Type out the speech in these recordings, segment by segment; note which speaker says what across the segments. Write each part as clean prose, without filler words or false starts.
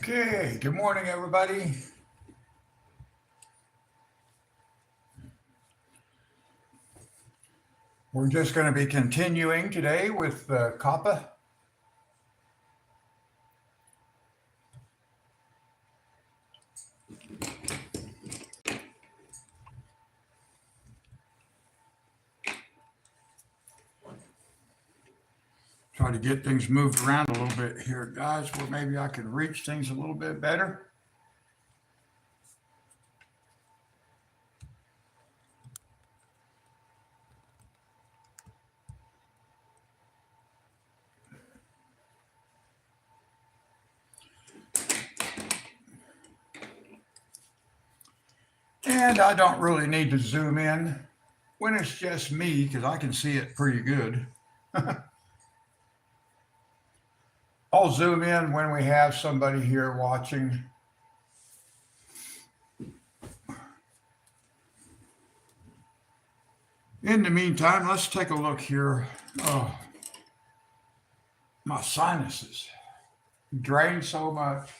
Speaker 1: Okay, good morning, everybody. We're just going to be continuing today with Kappa. Try to get things moved around a little bit here, guys, where maybe I can reach things a little bit better. And I don't really need to zoom in when it's just me because I can see it pretty good. I'll zoom in when we have somebody here watching. In the meantime, let's take a look here. Oh, my sinuses drain so much.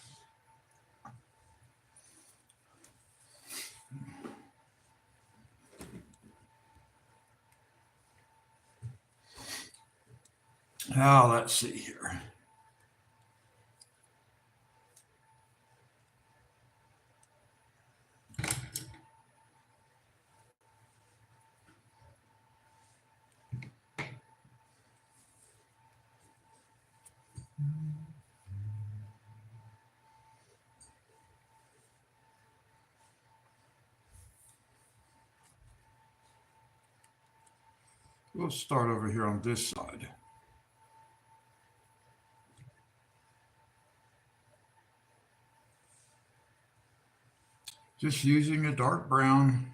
Speaker 1: Now, let's see here. We'll start over here on this side. Just using a dark brown.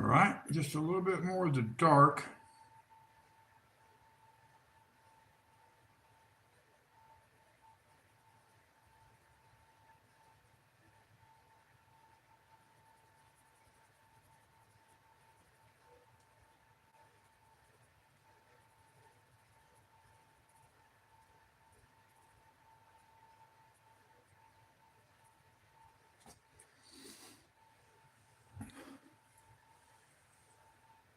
Speaker 1: right, just a little bit more of the dark.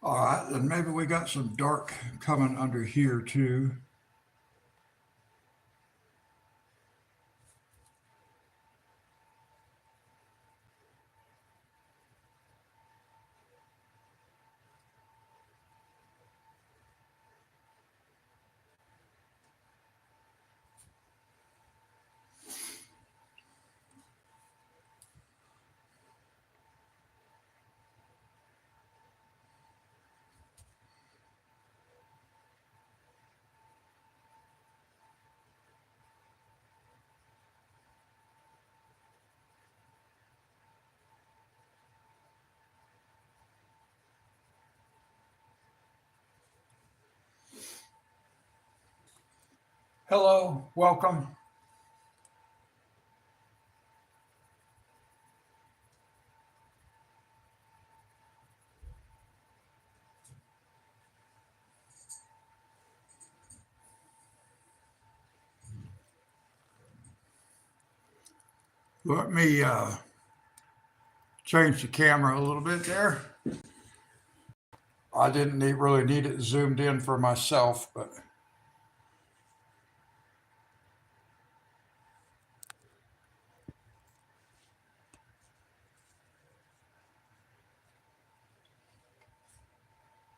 Speaker 1: All right, then maybe we got some dark coming under here too. Hello, welcome. Let me change the camera a little bit there. I didn't really need it zoomed in for myself, but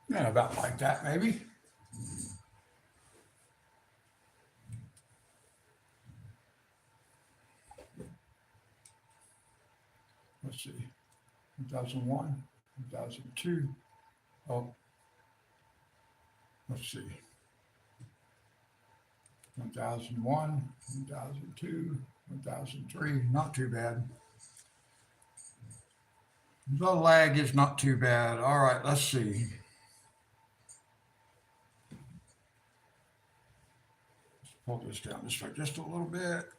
Speaker 1: yeah, about like that maybe. Let's see, 2001, 2002. Oh, let's see, 1001, 1002, 1003. Not too bad. The lag is not too bad. All right, let's see. Let's pull this down just a little bit.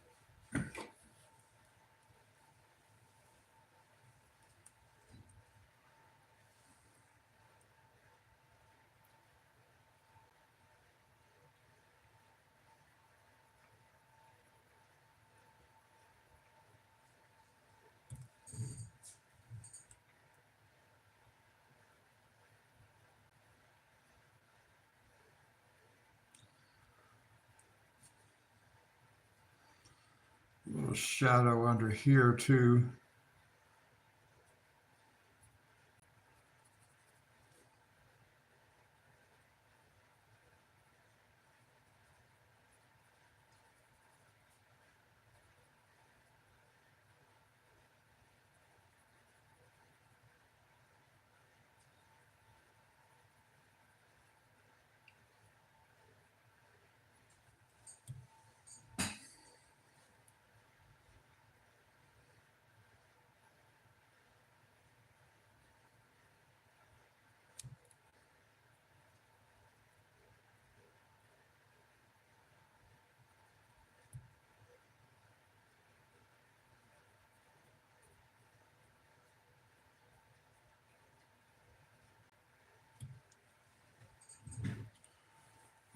Speaker 1: A little shadow under here too.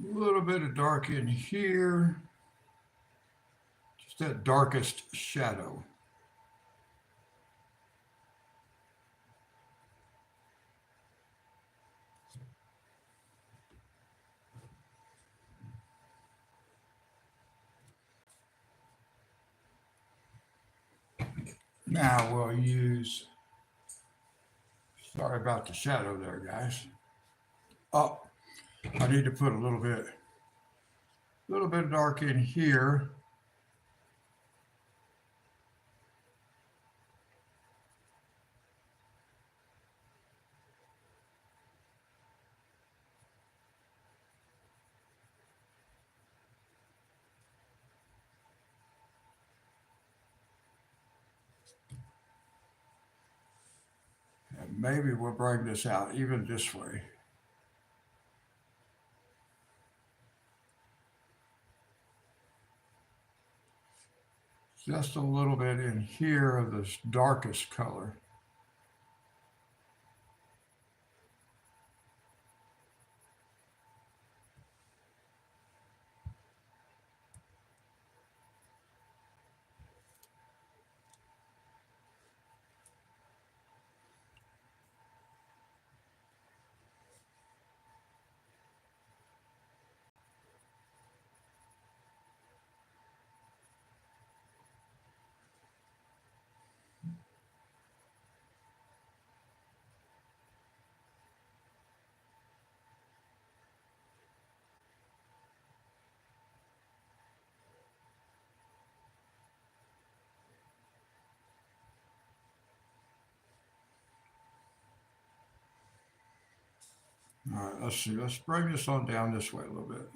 Speaker 1: A little bit of dark in here. Just that darkest shadow. Now we'll use, sorry about the shadow there, guys. Oh, I need to put a little bit of dark in here. maybe we'll bring this out even this way. Just a little bit in here of this darkest color. All right, let's see. Let's bring this on down this way a little bit.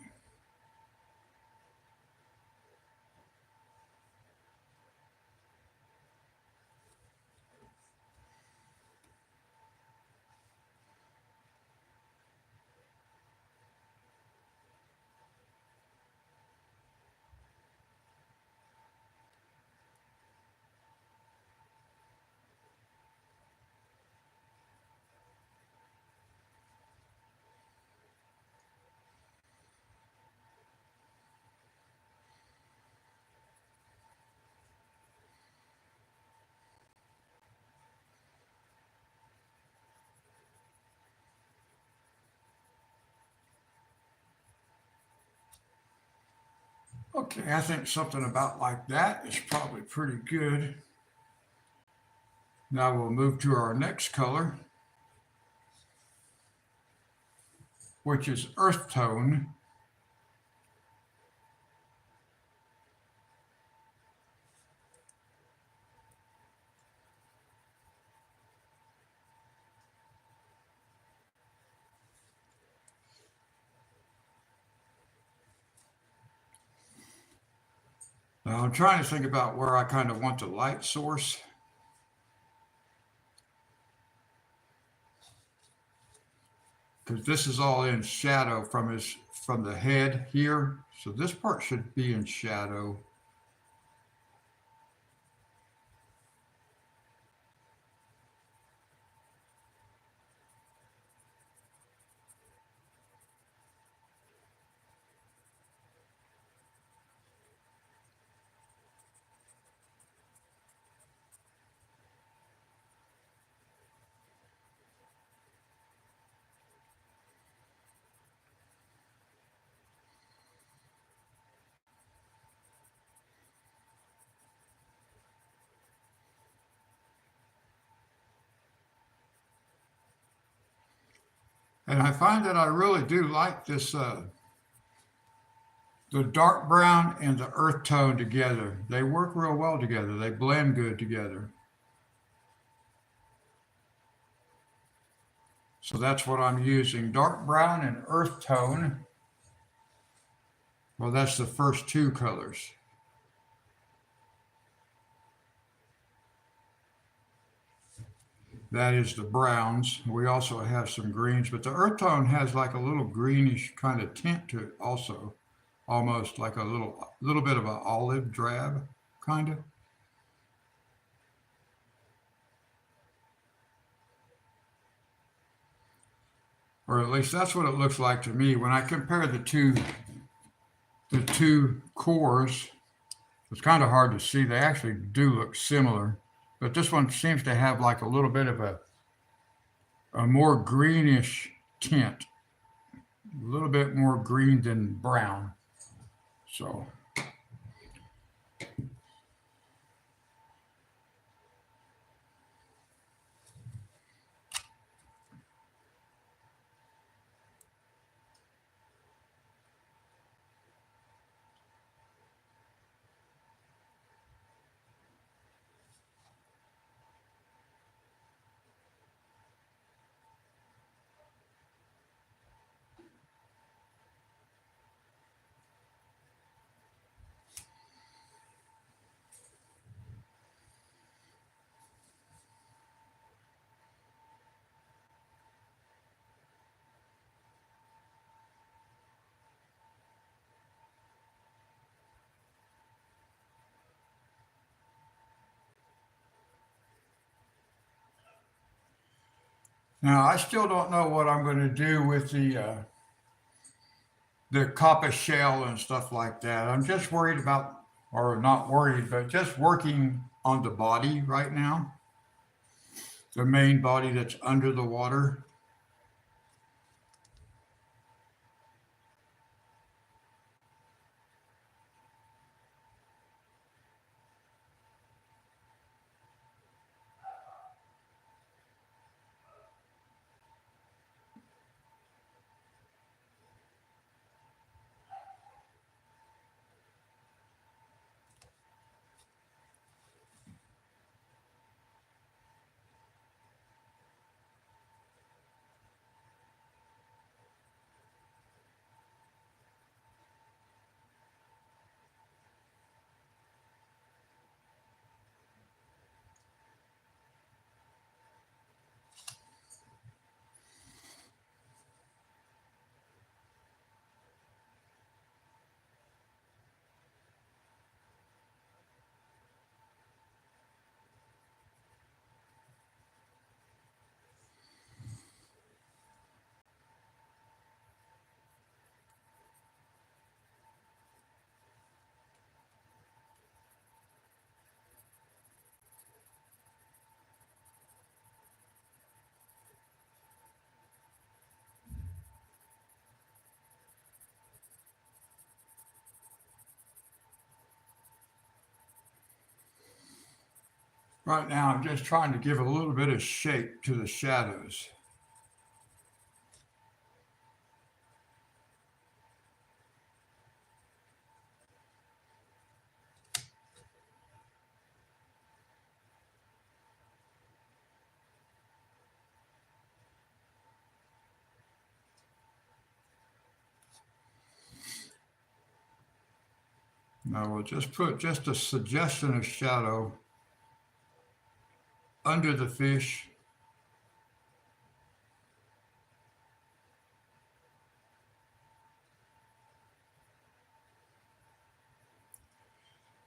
Speaker 1: Okay, I think something about like that is probably pretty good. Now we'll move to our next color, which is earth tone. Now I'm trying to think about where I kind of want the light source. Because this is all in shadow from the head here. So this part should be in shadow. And I find that I really do like this, the dark brown and the earth tone together. They work real well together. They blend good together. So that's what I'm using, dark brown and earth tone. Well, that's the first two colors. That is the browns. We also have some greens, but the earth tone has like a little greenish kind of tint to it also, almost like a little bit of an olive drab kind of. Or at least that's what it looks like to me when I compare the two cores. It's kind of hard to see. They actually do look similar, but this one seems to have like a little bit of a more greenish tint, a little bit more green than brown. So Now, I still don't know what I'm going to do with the Kappa shell and stuff like that. I'm just worried about, or not worried, but just working on the body right now, the main body that's under the water. Right now, I'm just trying to give a little bit of shape to the shadows. Now we'll just put just a suggestion of shadow under the fish.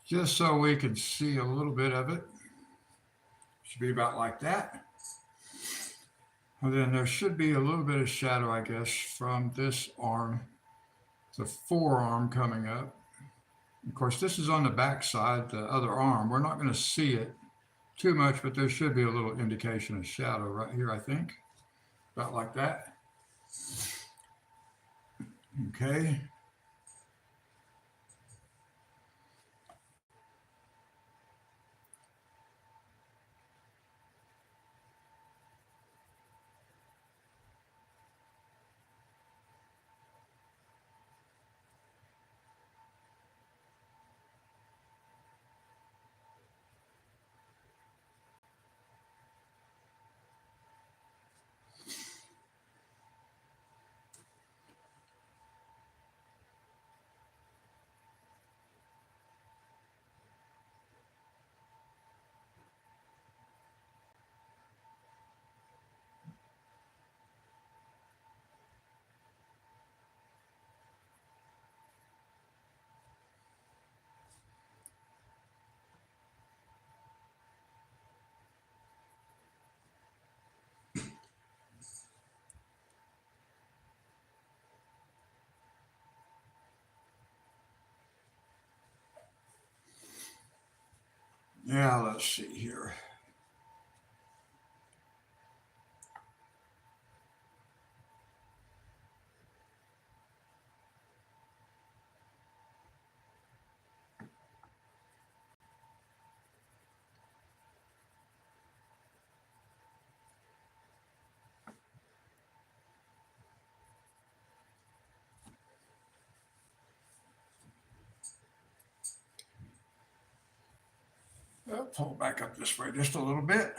Speaker 1: Just so we can see a little bit of it. Should be about like that. And then there should be a little bit of shadow, I guess, from this arm, the forearm coming up. Of course, this is on the back side, the other arm. We're not going to see it too much, but there should be a little indication of shadow right here, I think. About like that. Okay. Yeah, let's see here. Pull back up this way just a little bit.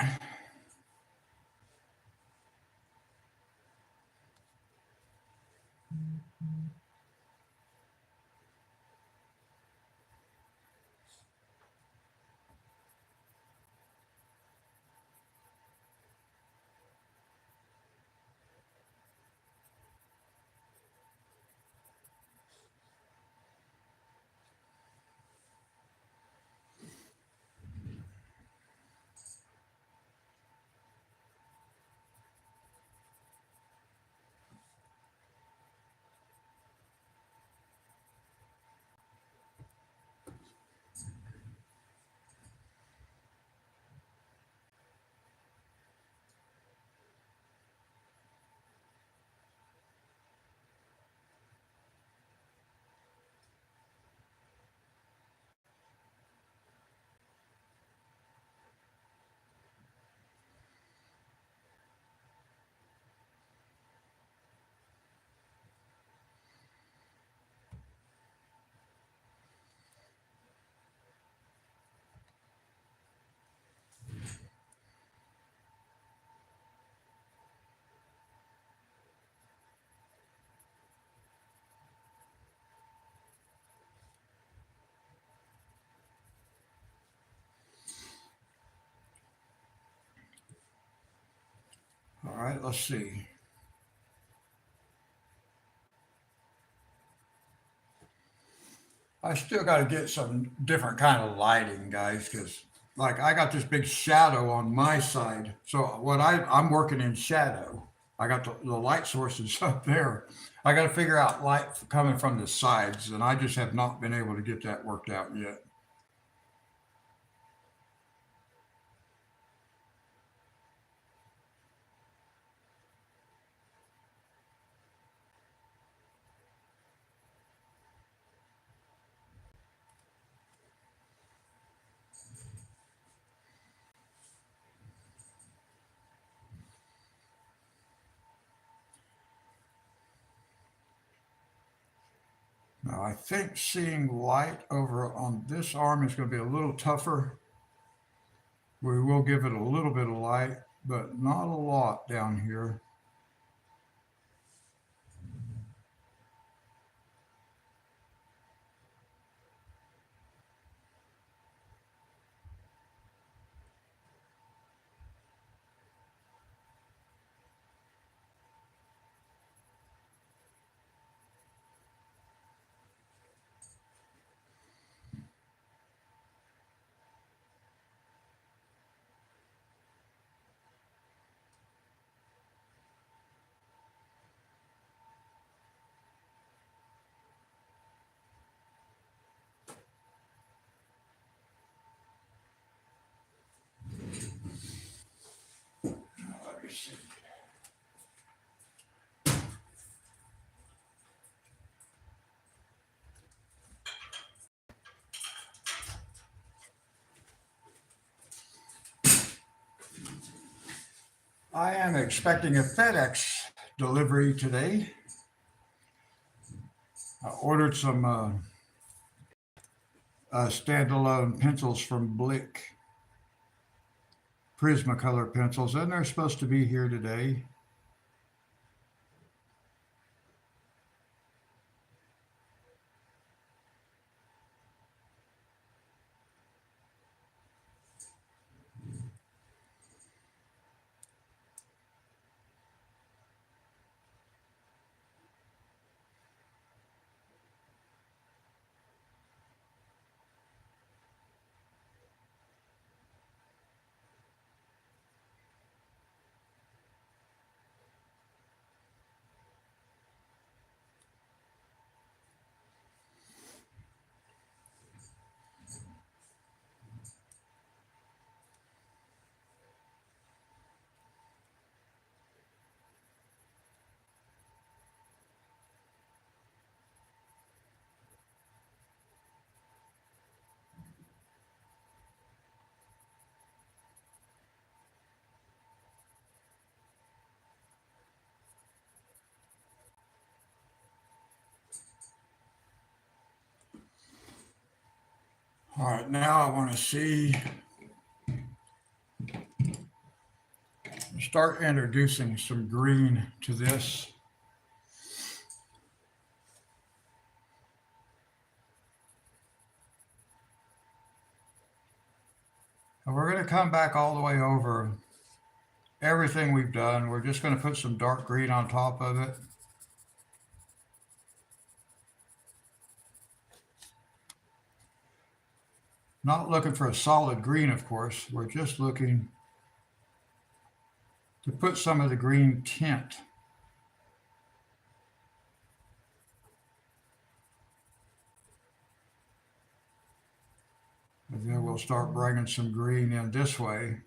Speaker 1: right, let's see. I still got to get some different kind of lighting, guys, because like I got this big shadow on my side. So I'm working in shadow. I got the light sources up there. I got to figure out light coming from the sides, and I just have not been able to get that worked out yet. Now I think seeing light over on this arm is going to be a little tougher. We will give it a little bit of light, but not a lot down here. Let me see. I am expecting a FedEx delivery today. I ordered some standalone pencils from Blick, Prismacolor pencils, and they're supposed to be here today. All right, now I want to start introducing some green to this. And we're going to come back all the way over everything we've done. We're just going to put some dark green on top of it. Not looking for a solid green, of course. We're just looking to put some of the green tint. And then we'll start bringing some green in this way.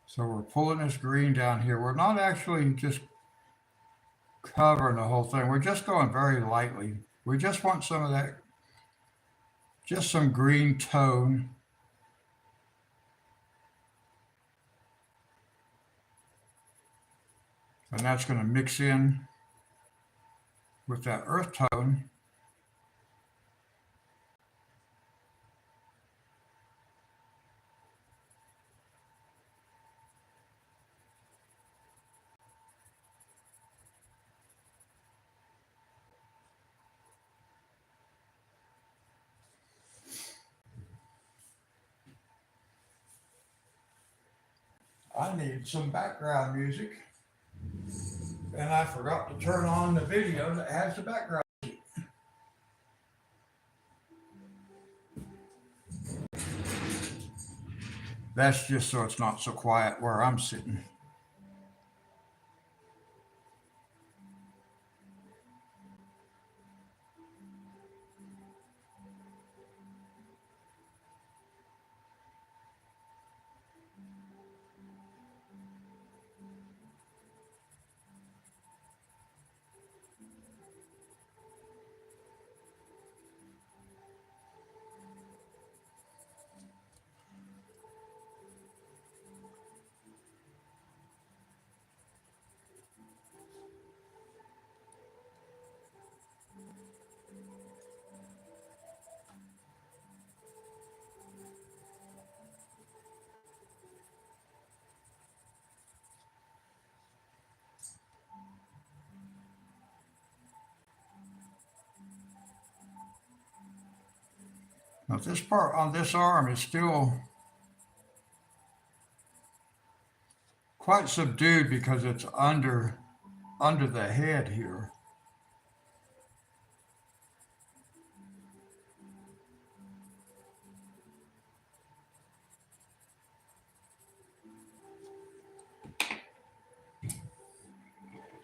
Speaker 1: So we're pulling this green down here. We're not actually just covering the whole thing. We're just going very lightly. We just want some of that, just some green tone. And that's going to mix in with that earth tone. I need some background music, and I forgot to turn on the video that has the background. That's just so it's not so quiet where I'm sitting. Now this part on this arm is still quite subdued because it's under the head here.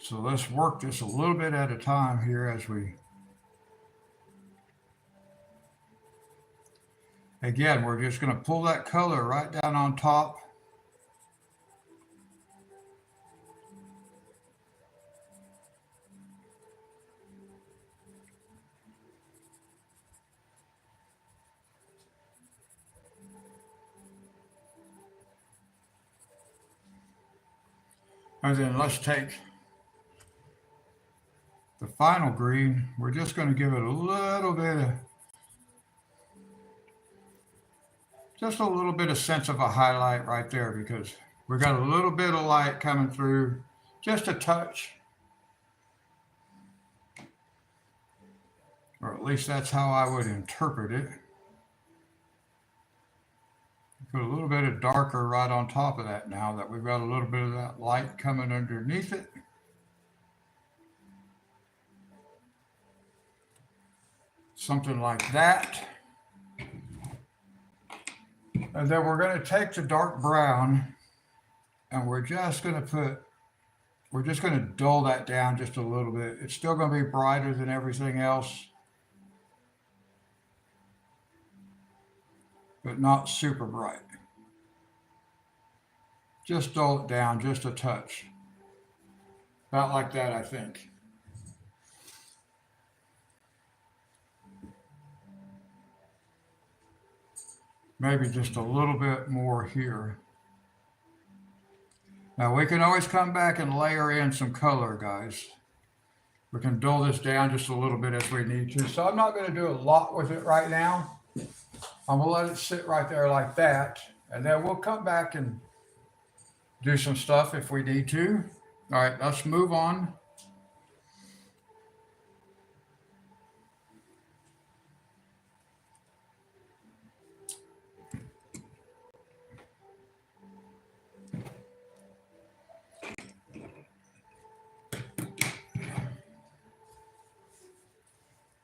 Speaker 1: So let's work this a little bit at a time here as we, again, we're just going to pull that color right down on top. And then let's take the final green. We're just going to give it a little bit of, just a little bit of sense of a highlight right there because we got a little bit of light coming through, just a touch. Or at least that's how I would interpret it. Put a little bit of darker right on top of that now that we've got a little bit of that light coming underneath it. Something like that. And then we're going to take the dark brown and we're just going to dull that down just a little bit. It's still going to be brighter than everything else, but not super bright. Just dull it down just a touch. About like that, I think. Maybe just a little bit more here. Now we can always come back and layer in some color, guys. We can dull this down just a little bit if we need to. So I'm not going to do a lot with it right now. I'm going to let it sit right there like that. And then we'll come back and do some stuff if we need to. All right, let's move on.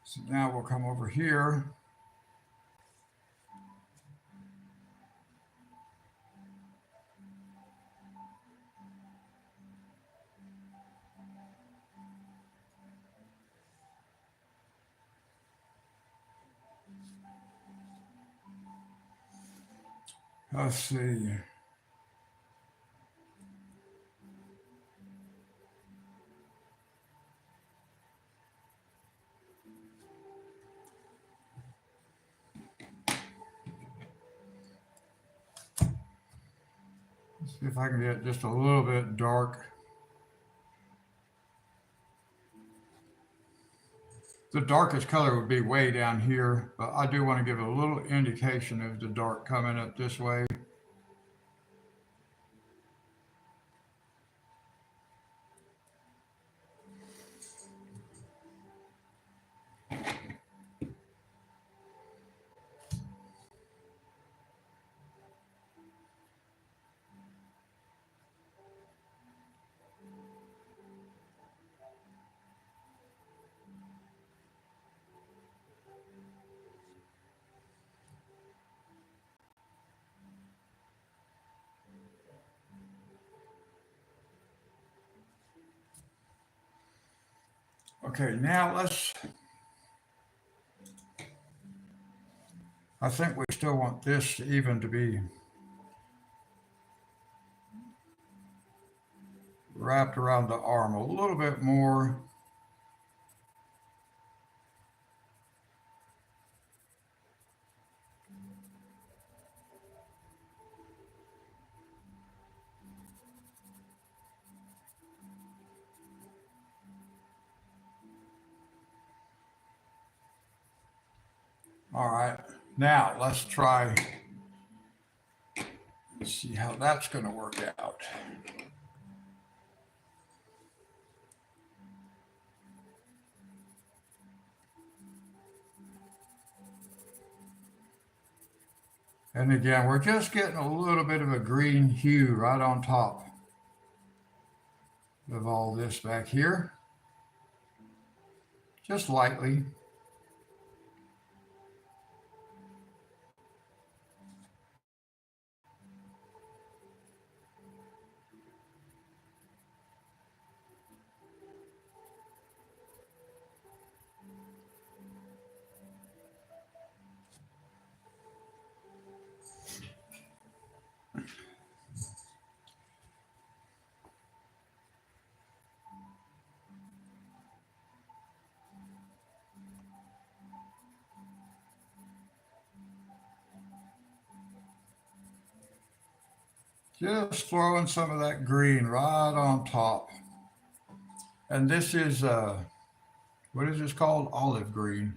Speaker 1: So now we'll come over here. Let's see. Let's see if I can get just a little bit dark. The darkest color would be way down here, but I do want to give a little indication of the dark coming up this way. Okay, now I think we still want this even to be wrapped around the arm a little bit more. All right, now let's see how that's going to work out. And again, we're just getting a little bit of a green hue right on top of all this back here, just lightly. Just throwing some of that green right on top. And this is, what is this called? Olive green.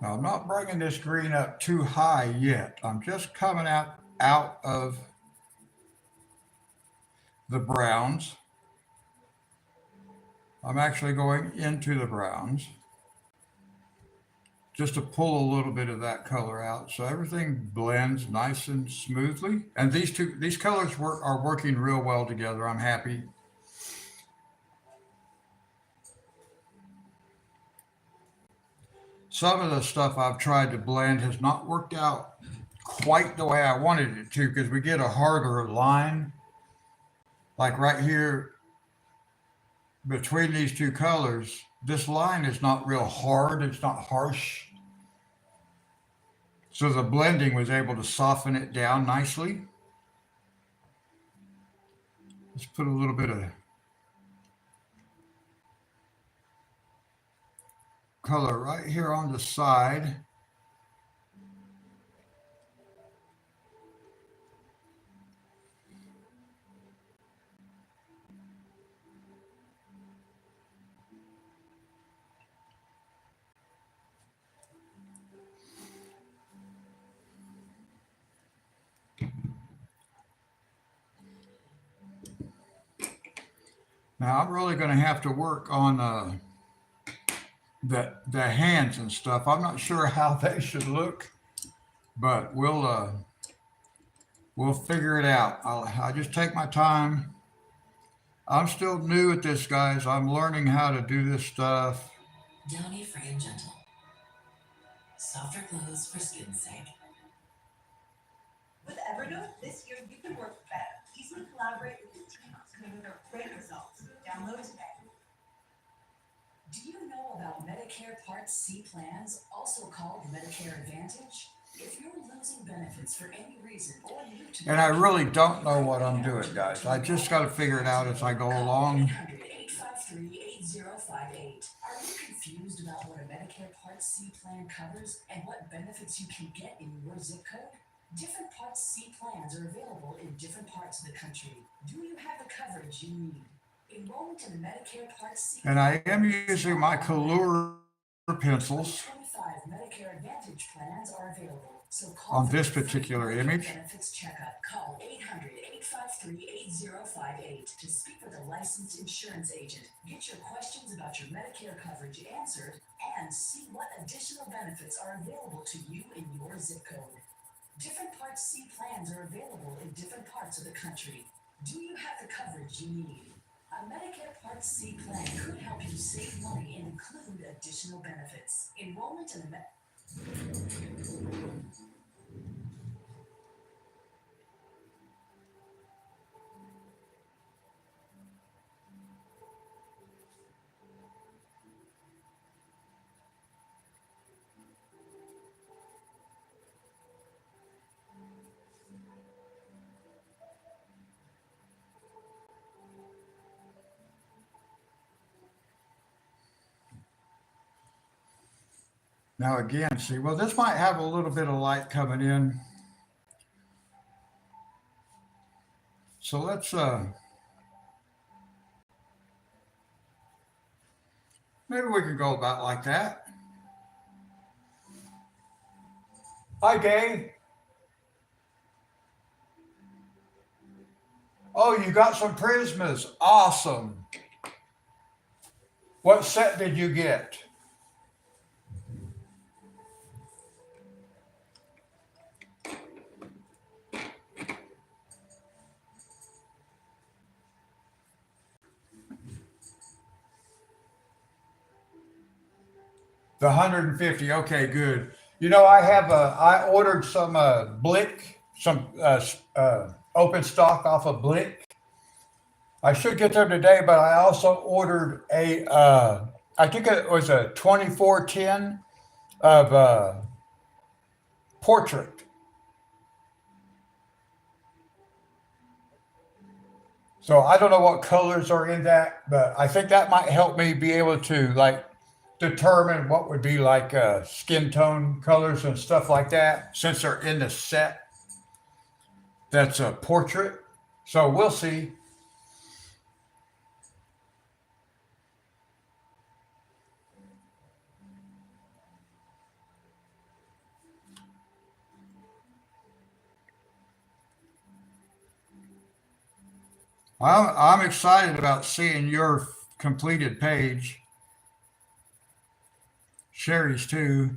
Speaker 1: Now, I'm not bringing this green up too high yet. I'm just coming out of the browns. I'm actually going into the browns just to pull a little bit of that color out so everything blends nice and smoothly. And these colors are working real well together. I'm happy. Some of the stuff I've tried to blend has not worked out quite the way I wanted it to because we get a harder line. Like right here between these two colors, this line is not real hard, it's not harsh. So the blending was able to soften it down nicely. Let's put a little bit of color right here on the side. Now I'm really going to have to work on the hands and stuff. I'm not sure how they should look, but we'll figure it out. I'll just take my time. I'm still new at this, guys. I'm learning how to do this stuff.
Speaker 2: Downy, free and gentle. Softer clothes for skin's sake. With Evernote, this year you can work better. Easily collaborate with your team to deliver great results. Download today. Do you know about Medicare Part C plans, also called Medicare Advantage? If you're losing benefits insurance for any reason or new to
Speaker 1: And I really don't know what I'm doing, guys. I just got to figure it out as I go along.
Speaker 2: 800-853-8058. Are you confused about what a Medicare Part C plan covers and what benefits you can get in your zip code? Different Part C plans are available in different parts of the country. Do you have the coverage you need? Enrollment in the Medicare Part C.
Speaker 1: And I am using my Color pencils
Speaker 2: 25 Medicare Advantage plans are available. So call
Speaker 1: on
Speaker 2: for
Speaker 1: this
Speaker 2: your free
Speaker 1: particular
Speaker 2: Medicare
Speaker 1: image.
Speaker 2: benefits checkup. Call 800-853-8058 to speak with a licensed insurance agent. Get your questions about your Medicare coverage answered and see what additional benefits are available to you in your zip code. Different Part C plans are available in different parts of the country. Do you have the coverage you need? A Medicare Part C plan could help you save money and include additional benefits. Enrollment in the
Speaker 1: Now again, see, well, this might have a little bit of light coming in. So let's maybe we can go about like that. Hi, Gay. Oh, you got some Prismas. Awesome. What set did you get? The 150. Okay, good. You know, I ordered some Blick, some open stock off of Blick. I should get them today, but I also ordered I think it was a 2410 of portrait. So I don't know what colors are in that, but I think that might help me be able to like determine what would be like skin tone colors and stuff like that, since they're in the set that's a portrait. So we'll see. I'm excited about seeing your completed page. Sherry's too.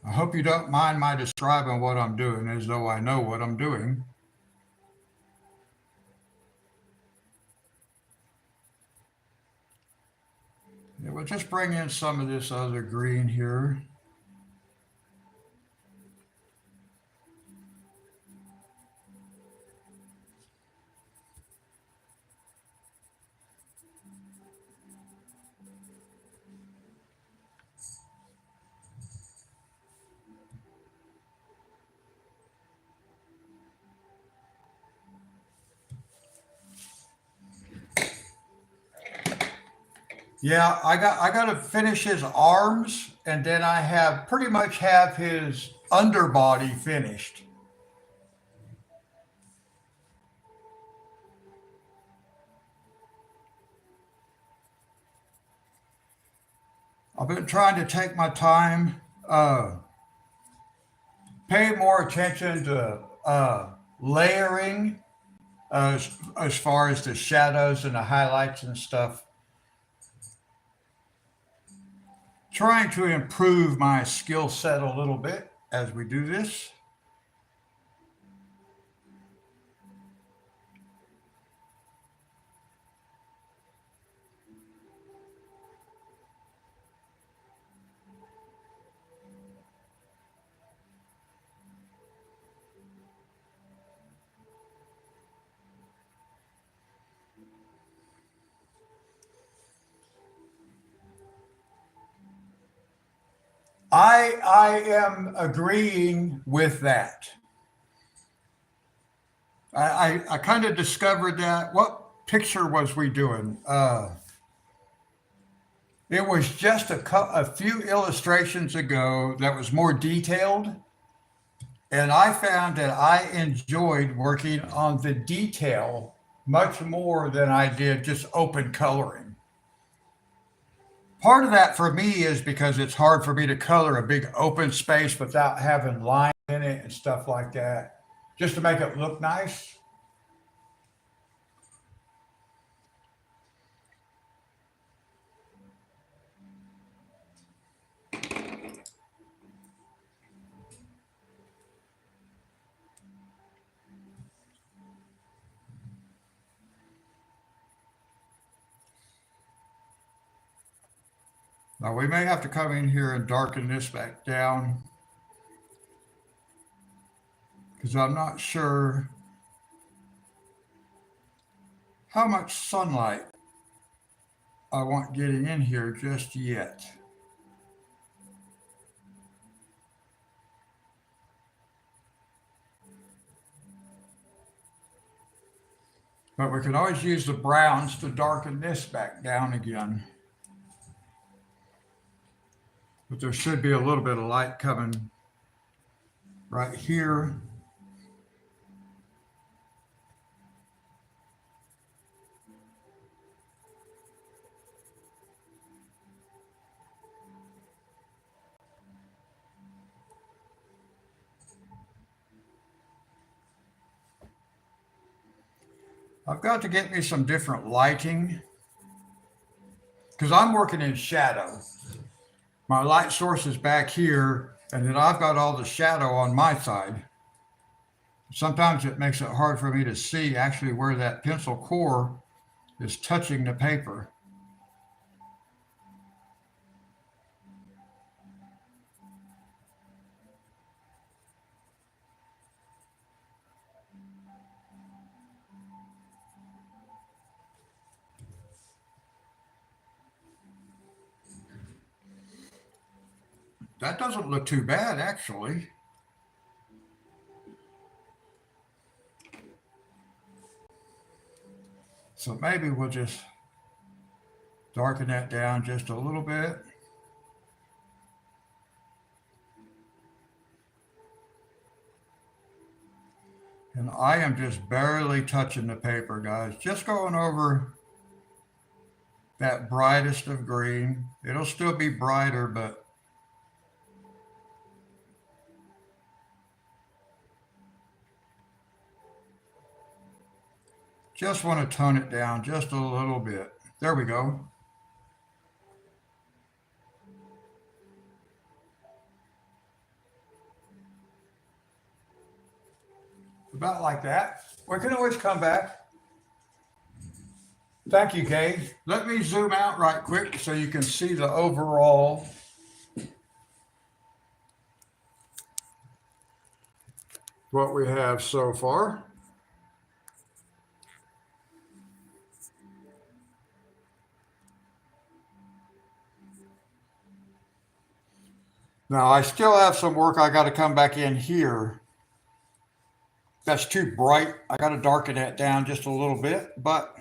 Speaker 1: I hope you don't mind my describing what I'm doing as though I know what I'm doing. Yeah, we'll just bring in some of this other green here. Yeah, I got to finish his arms, and then I have pretty much have his underbody finished. I've been trying to take my time, pay more attention to layering as far as the shadows and the highlights and stuff. Trying to improve my skill set a little bit as we do this. I am agreeing with that. I kind of discovered that. What picture was we doing? It was just a few illustrations ago that was more detailed. And I found that I enjoyed working on the detail much more than I did just open coloring. Part of that for me is because it's hard for me to color a big open space without having lines in it and stuff like that, just to make it look nice. Now we may have to come in here and darken this back down because I'm not sure how much sunlight I want getting in here just yet. But we can always use the browns to darken this back down again. But there should be a little bit of light coming right here. I've got to get me some different lighting because I'm working in shadow. My light source is back here, and then I've got all the shadow on my side. Sometimes it makes it hard for me to see actually where that pencil core is touching the paper. That doesn't look too bad, actually. So maybe we'll just darken that down just a little bit. And I am just barely touching the paper, guys. Just going over that brightest of green. It'll still be brighter, but just want to tone it down just a little bit. There we go. About like that. We can always come back. Thank you, Kay. Let me zoom out right quick so you can see the overall. What we have so far. Now I still have some work I got to come back in here. That's too bright. I got to darken that down just a little bit. But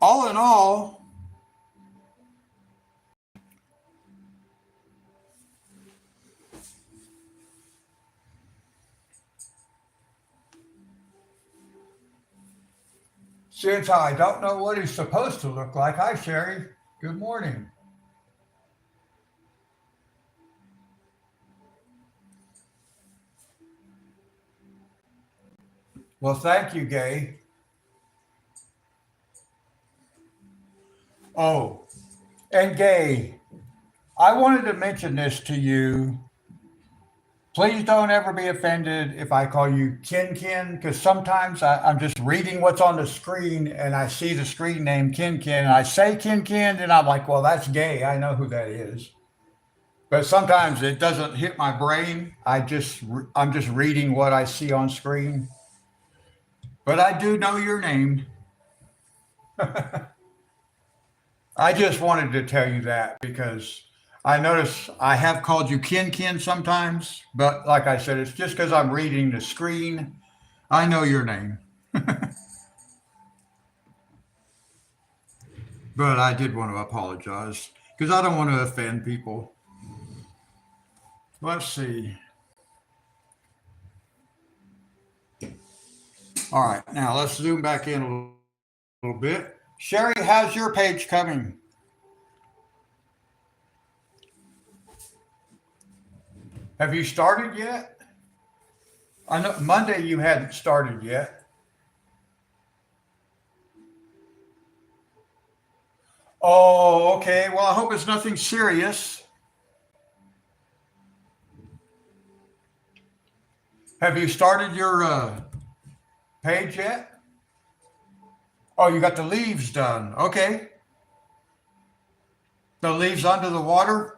Speaker 1: all in all, since I don't know what he's supposed to look like, hi Sherry, good morning. Well, thank you, Gay. Oh, and Gay, I wanted to mention this to you. Please don't ever be offended if I call you Kin Kin, because sometimes I'm just reading what's on the screen and I see the screen name Kin Kin and I say Kin Kin and I'm like, well, that's Gay. I know who that is. But sometimes it doesn't hit my brain. I'm just reading what I see on screen. But I do know your name. I just wanted to tell you that because I notice I have called you Ken sometimes, but like I said, it's just because I'm reading the screen. I know your name, but I did want to apologize because I don't want to offend people. Let's see. All right, now let's zoom back in a little bit. Sherry, how's your page coming? Have you started yet? I know Monday you hadn't started yet. Oh, okay. Well, I hope it's nothing serious. Have you started your page yet? Oh, you got the leaves done. Okay. The leaves under the water?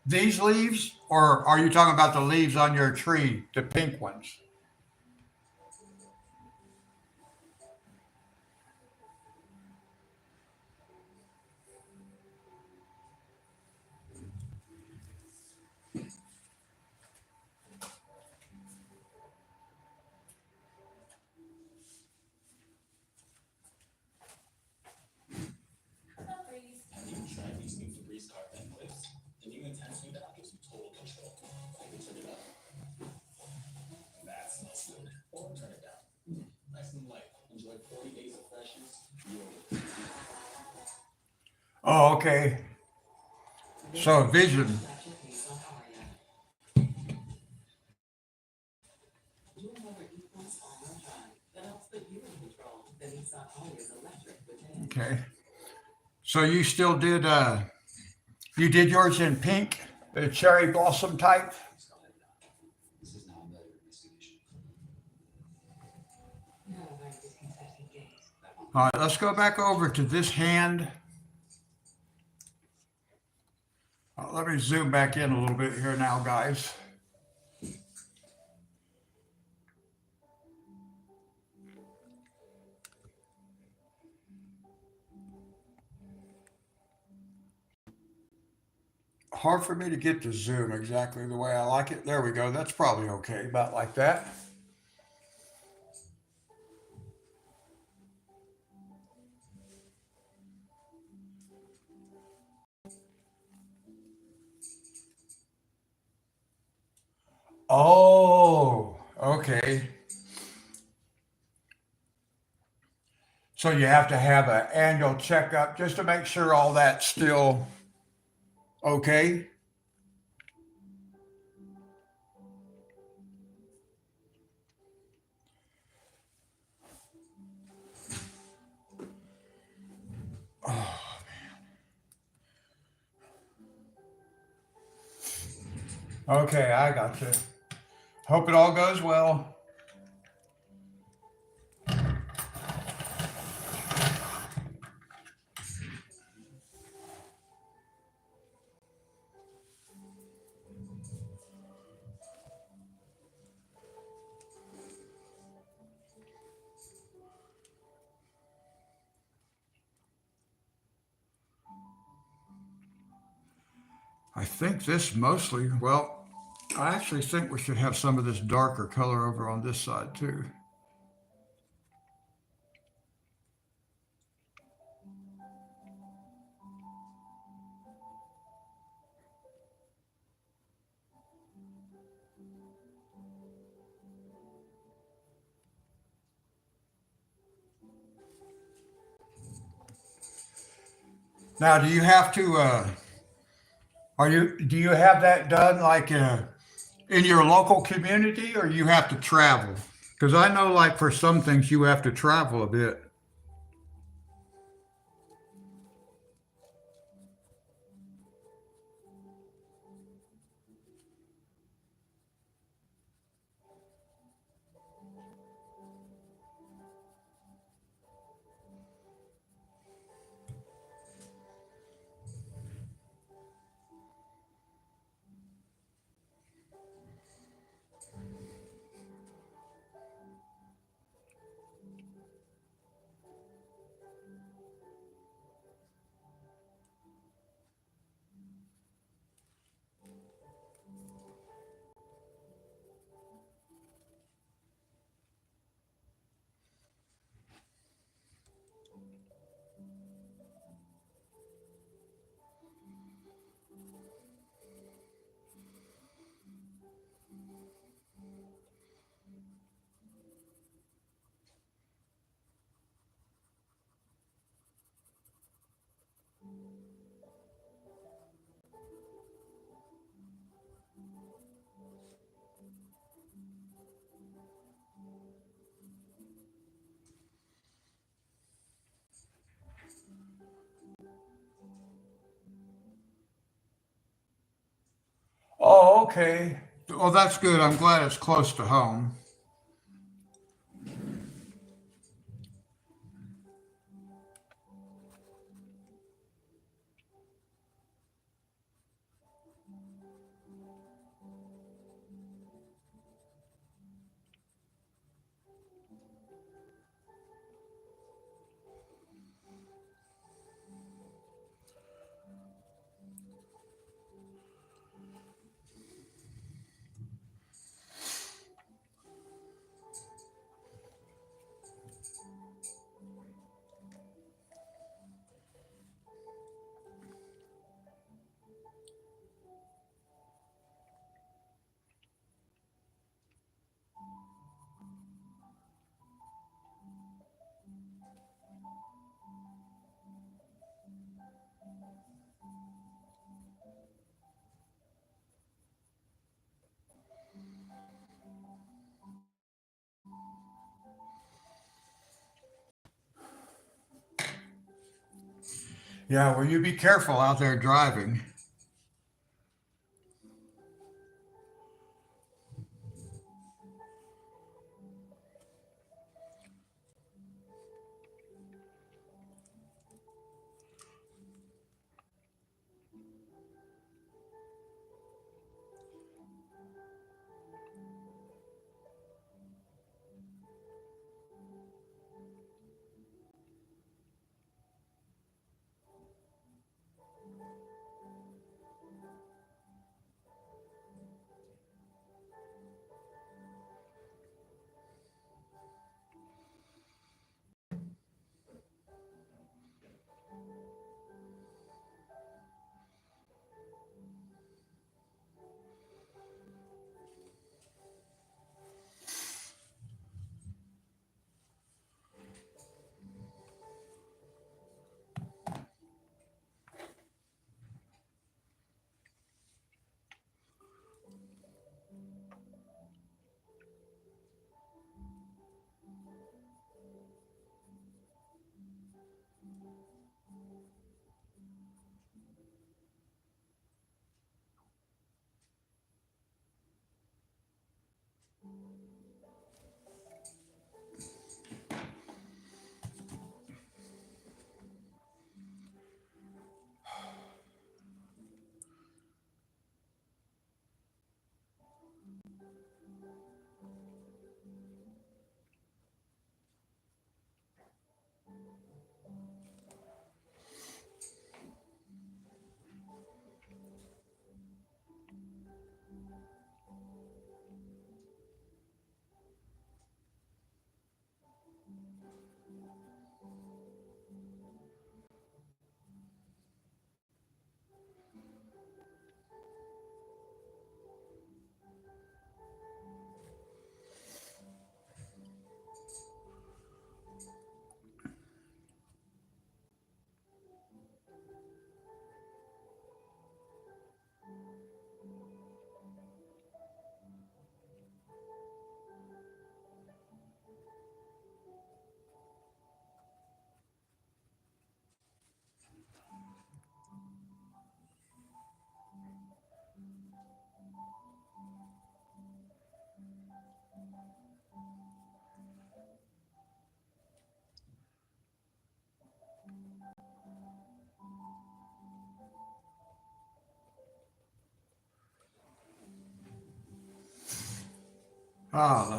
Speaker 1: These leaves? Or are you talking about the leaves on your tree, the pink ones? Oh, okay. So vision. Okay. So you still did you did yours in pink, the cherry blossom type? All right, let's go back over to this hand. Let me zoom back in a little bit here now, guys. Hard for me to get to zoom exactly the way I like it. There we go. That's probably okay, about like that. Oh, okay. So you have to have an annual checkup just to make sure all that's still okay. Okay, I got you. Hope it all goes well. I think this mostly, well, I actually think we should have some of this darker color over on this side too. Now, do you have to, do you have that done like in your local community or you have to travel? Because I know like for some things you have to travel a bit. Okay. Well, that's good. I'm glad it's close to home. Yeah, well, you be careful out there driving.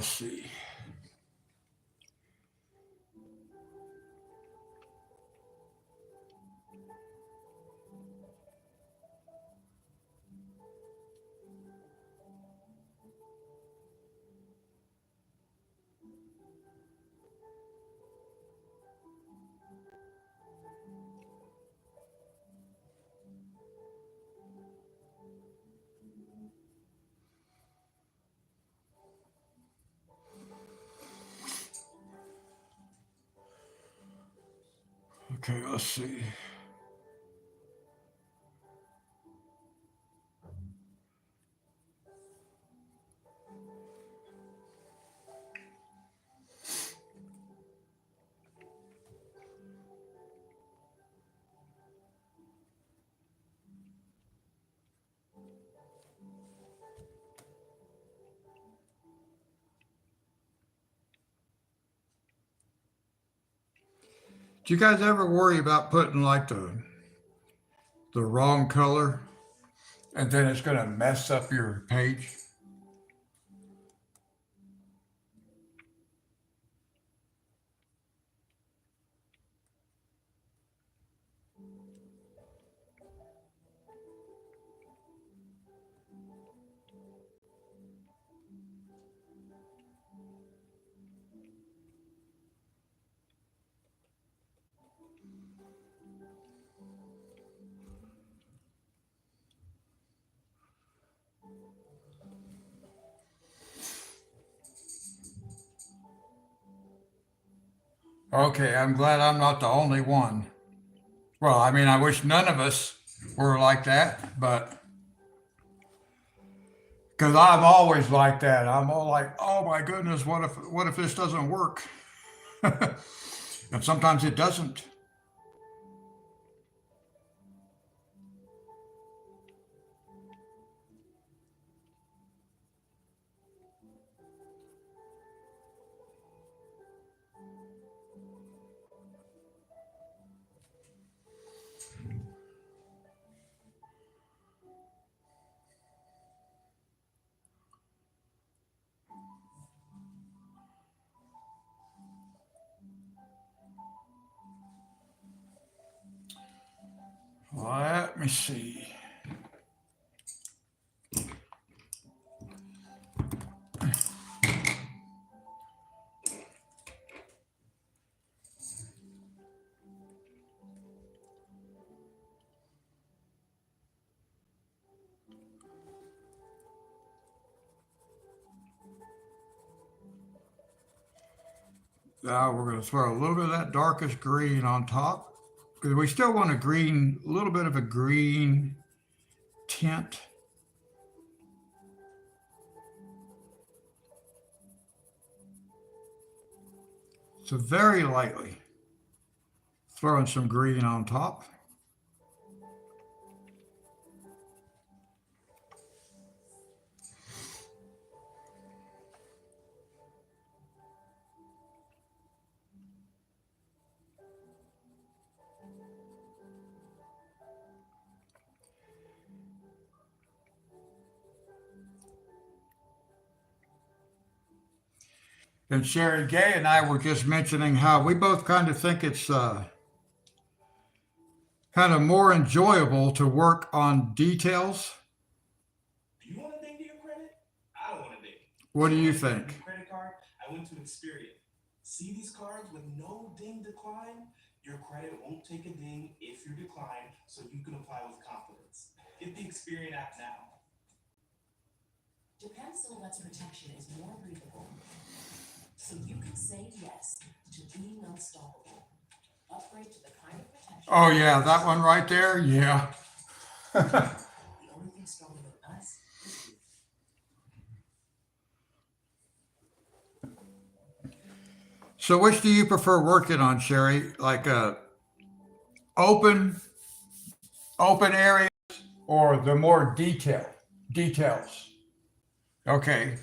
Speaker 1: Let's see. Okay, let's see. Do you guys ever worry about putting like the wrong color and then it's going to mess up your page? Okay, I'm glad I'm not the only one. Well, I mean, I wish none of us were like that, but because I'm always like that. I'm all like, oh my goodness, what if this doesn't work? And sometimes it doesn't. Let me see. Now we're going to throw a little bit of that darkest green on top because we still want a little bit of a green tint. So very lightly throwing some green on top. And Sherry Gay and I were just mentioning how we both kind of think it's kind of more enjoyable to work on details.
Speaker 3: Do you want a ding to your credit? I don't want a ding.
Speaker 1: What do
Speaker 3: So
Speaker 1: you
Speaker 3: when I got a
Speaker 1: think?
Speaker 3: new credit card, I went to Experian. See these cards with no ding decline? Your credit won't take a ding if you decline, so you can apply with confidence. Get the Experian app now.
Speaker 2: Japan Silhouette's protection is more breathable, so you can say yes to being unstoppable. Upgrade to the kind of protection.
Speaker 1: Oh yeah, that one right there. Yeah.
Speaker 2: The only thing stronger than us is you.
Speaker 1: So which do you prefer working on, Sherry? Like open open areas or the more details? Okay.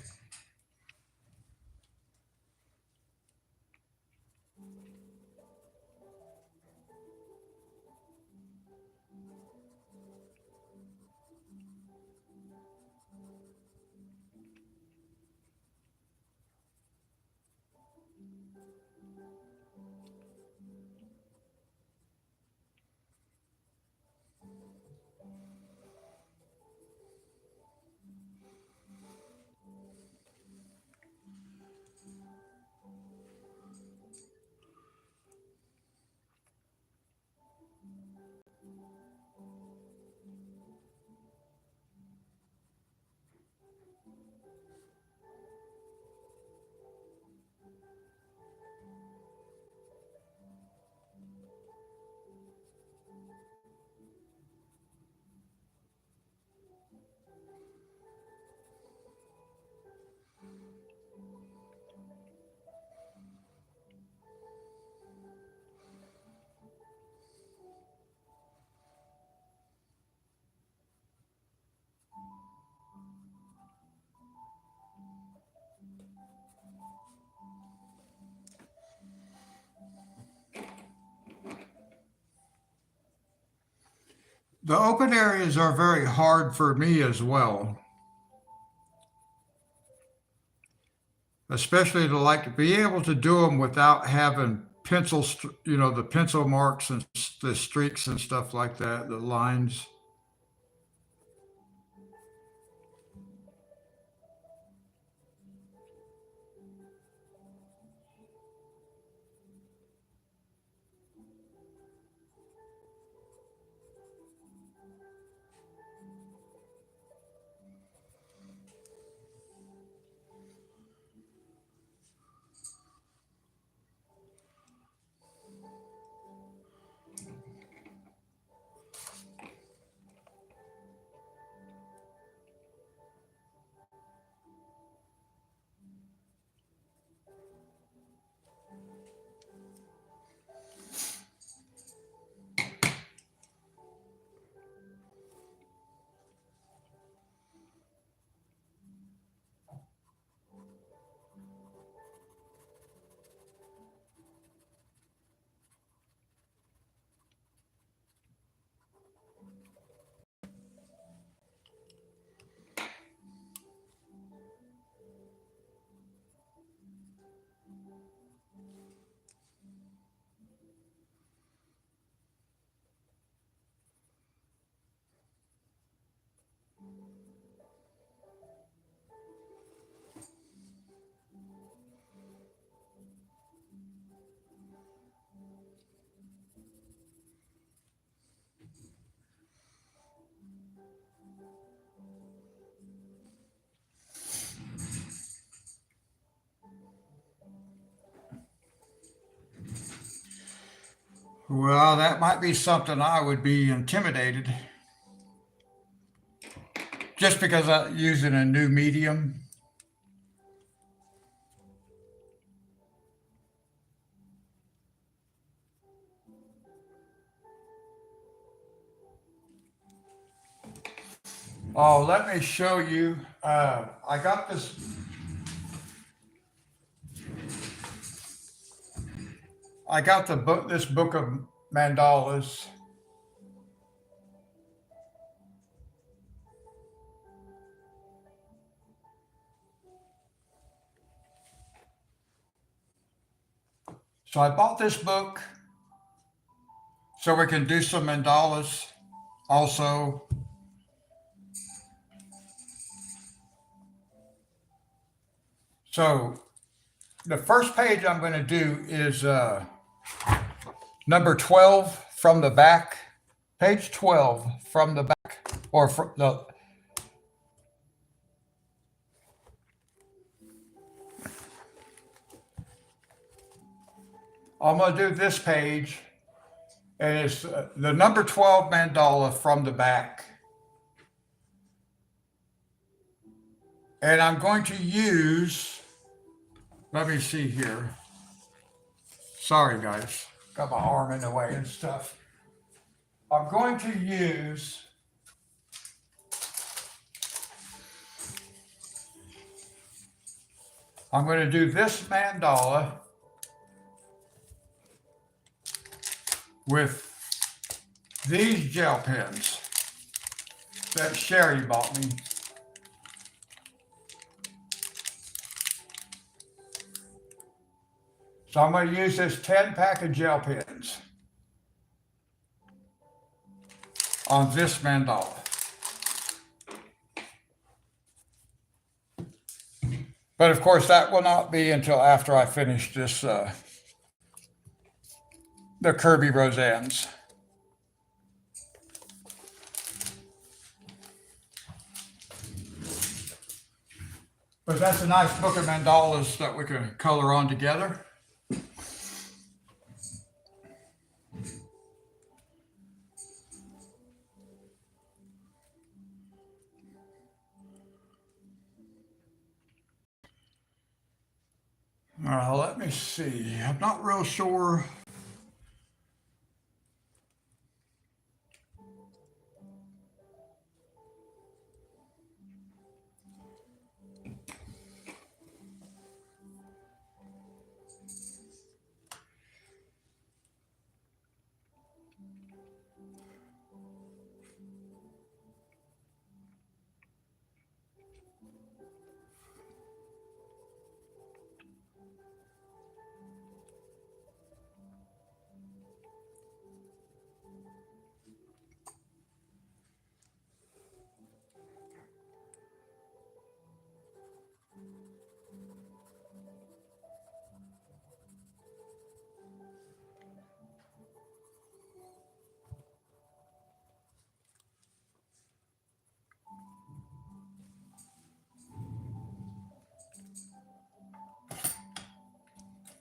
Speaker 1: The open areas are very hard for me as well, especially to like to be able to do them without having the pencil marks and the streaks and stuff like that, the lines. Well, that might be something I would be intimidated just because I'm using a new medium. Oh, let me show you. I got this. I got this book of mandalas. So I bought this book so we can do some mandalas also. So the first page I'm going to do is number 12 from the back, page 12 from the back, or from the. I'm going to do this page, and it's the number 12 mandala from the back. And I'm going to use, let me see here. Sorry, guys, got my arm in the way and stuff. I'm going to use I'm going to do this mandala with these gel pens that Sherry bought me. So I'm going to use this 10-pack of gel pens on this mandala. But of course, that will not be until after I finish this, the Kerby Rosanes. But that's a nice book of mandalas that we can color on together. Let me see. I'm not real sure.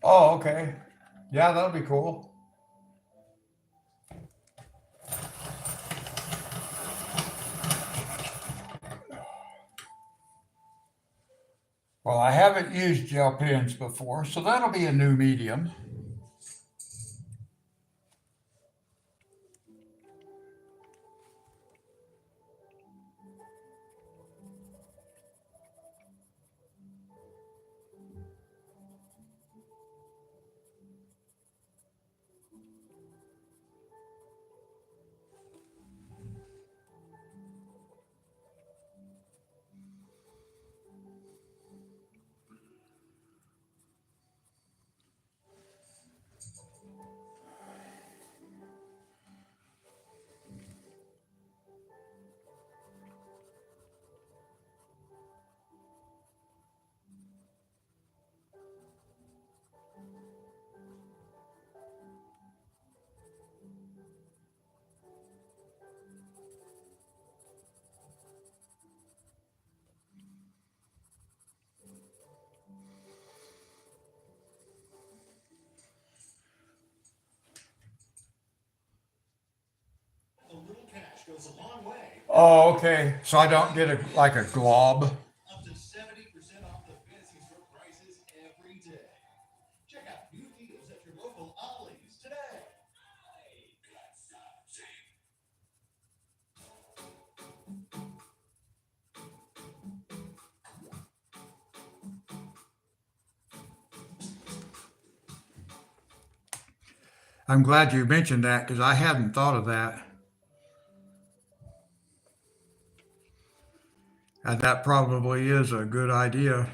Speaker 1: Oh, okay. Yeah, that'll be cool. Well, I haven't used gel pens before, so that'll be a new medium.
Speaker 3: A little cash goes a long way.
Speaker 1: Oh, okay. So I don't get a like a glob.
Speaker 3: Up to 70% off the fancy store prices every day. Check out new deals at your local Ollie's today.
Speaker 1: I'm glad you mentioned that because I hadn't thought of that. And that probably is a good idea.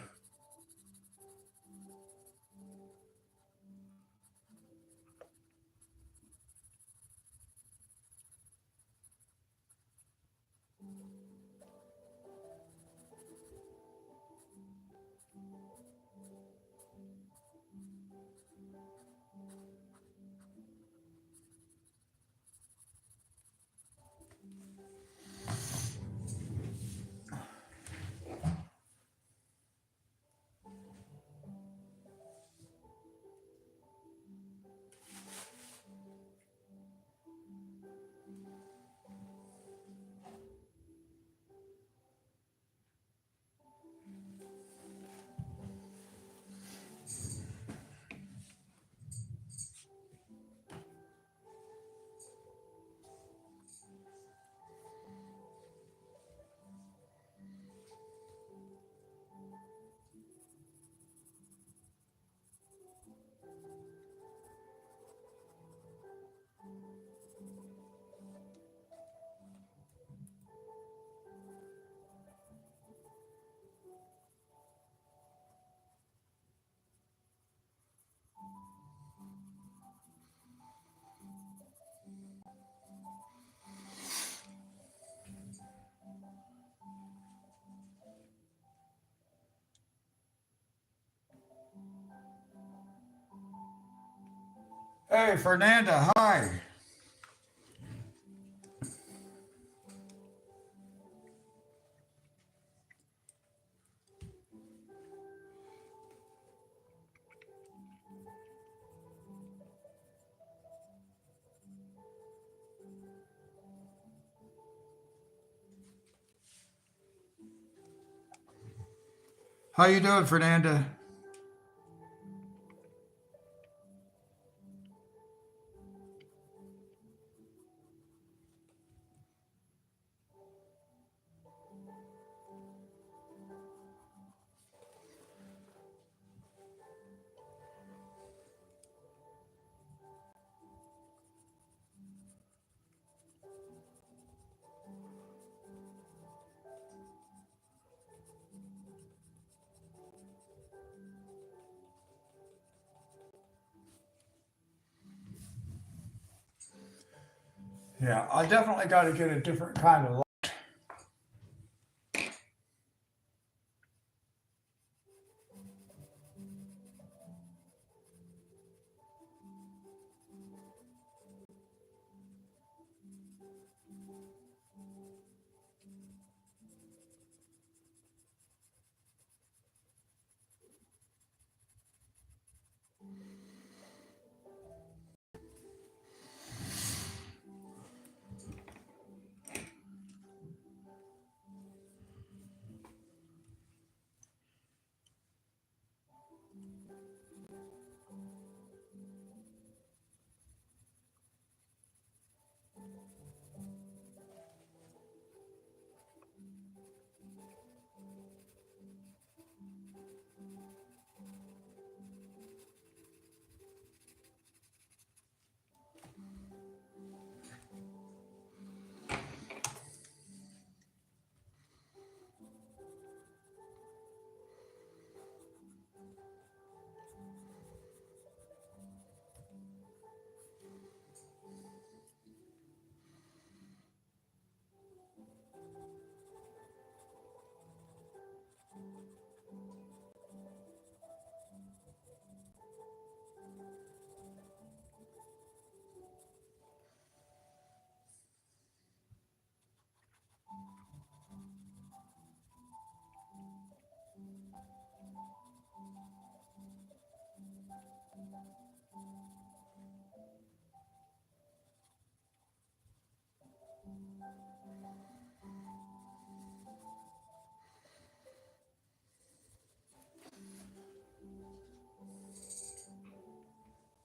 Speaker 1: Hey, Fernanda, hi. How you doing, Fernanda? Yeah, I definitely got to get a different kind of.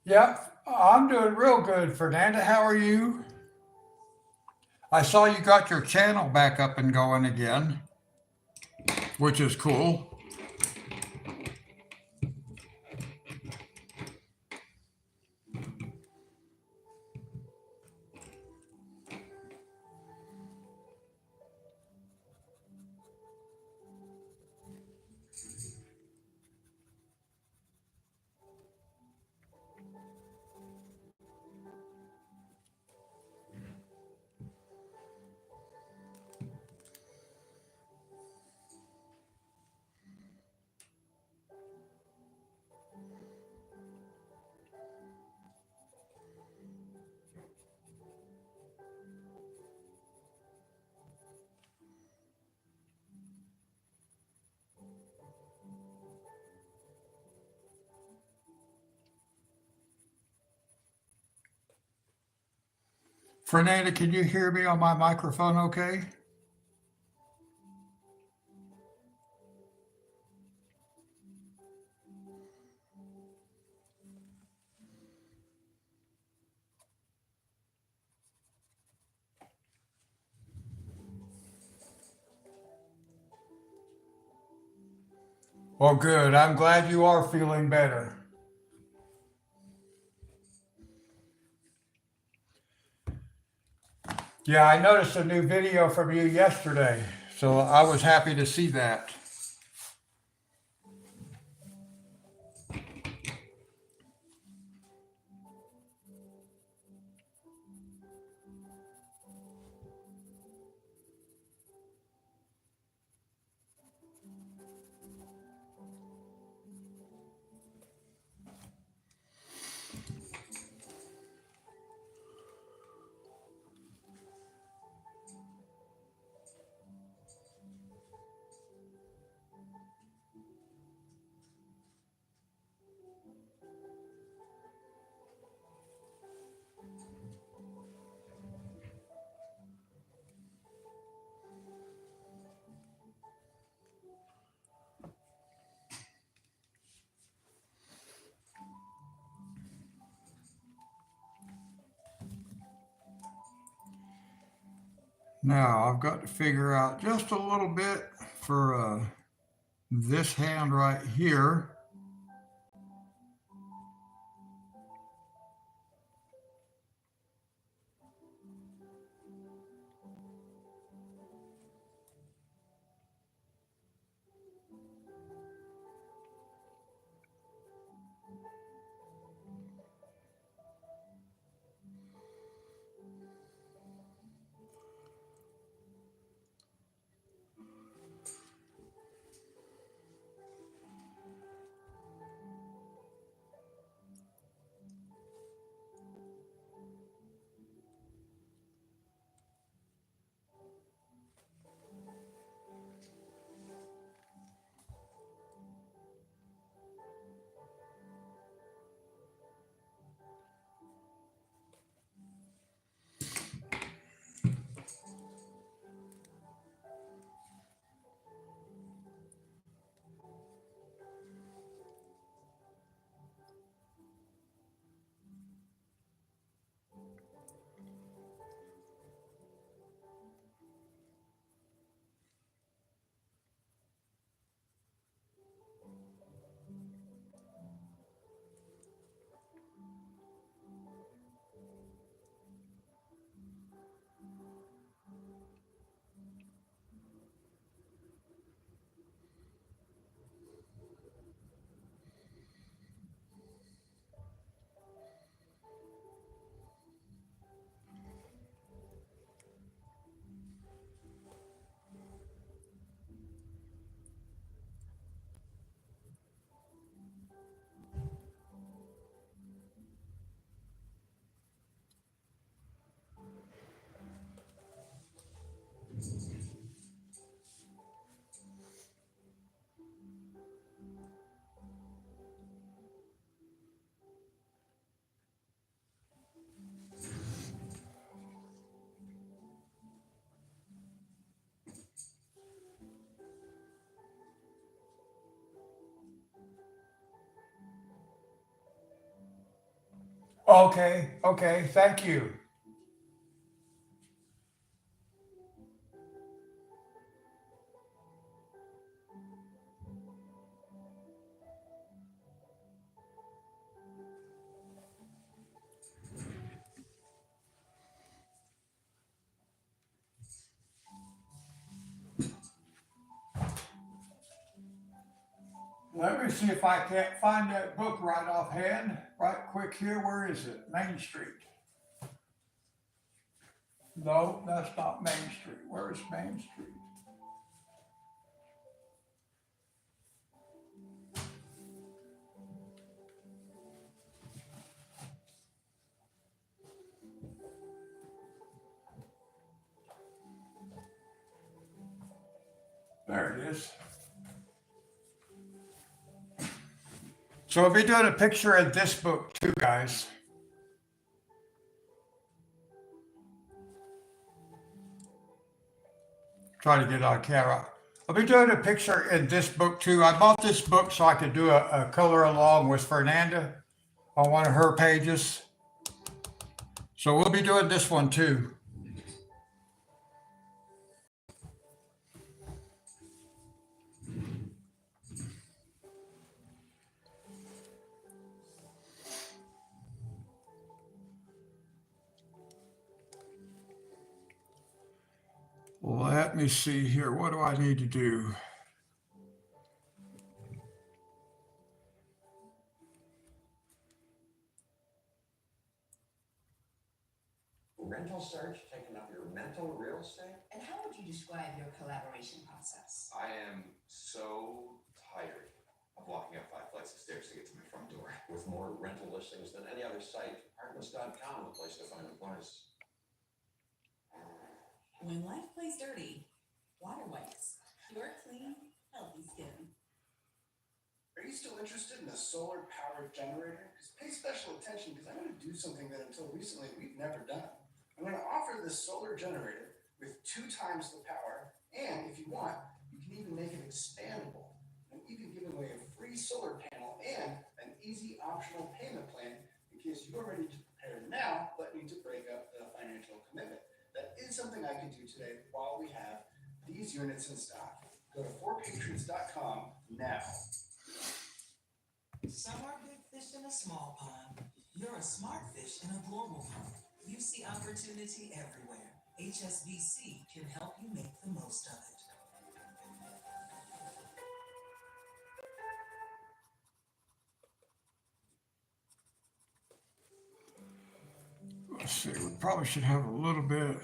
Speaker 1: Yep, I'm doing real good, Fernanda. How are you? I saw you got your channel back up and going again, which is cool. Fernanda, can you hear me on my microphone okay? Well, good. I'm glad you are feeling better. Yeah, I noticed a new video from you yesterday, so I was happy to see that. Now I've got to figure out just a little bit for this hand right here. Okay, okay, thank you. Let me see if I can't find that book right offhand, right quick here. Where is it? Main Street. No, that's not Main Street. Where is Main Street? There it is. So we'll be doing a picture in this book too, guys. Try to get on camera. I'll be doing a picture in this book too. I bought this book so I could do a color along with Fernanda on one of her pages. So we'll be doing this one too. Let me see here. What do I need to do?
Speaker 4: Rental search taking up your mental real estate?
Speaker 2: And how would you describe your collaboration process?
Speaker 5: I am so tired of walking up 5 flights of stairs to get to my front door.
Speaker 4: With more rental listings than any other site, Apartments.com, the place to find a place.
Speaker 2: When life plays dirty, water wipes. Pure, clean, healthy skin.
Speaker 6: Are you still interested in a solar-powered generator? Because pay special attention, because I'm going to do something that until recently we've never done. I'm going to offer this solar generator with 2 times the power, and if you want, you can even make it expandable. I'm even giving away a free solar panel and an easy optional payment plan in case you're ready to prepare now, but need to break up the financial commitment. That is something I can do today while we have these units in stock. Go to forpatrons.com now.
Speaker 7: Some are big fish in a small pond. You're a smart fish in a global pond. You see opportunity everywhere. HSBC can help you make the most of it.
Speaker 1: Let's see. We probably should have a little bit.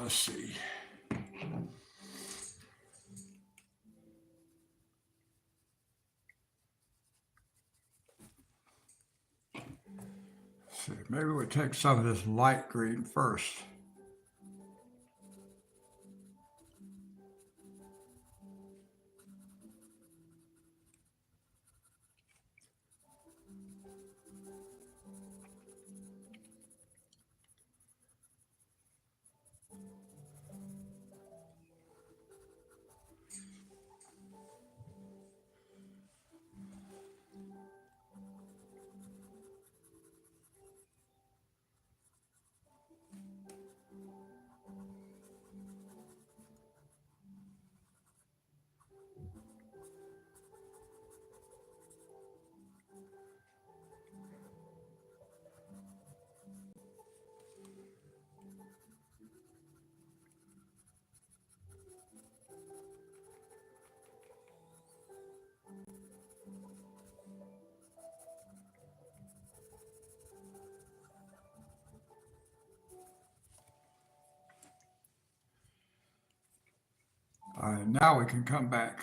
Speaker 1: Let's see. Maybe we take some of this light green first. All right, now we can come back.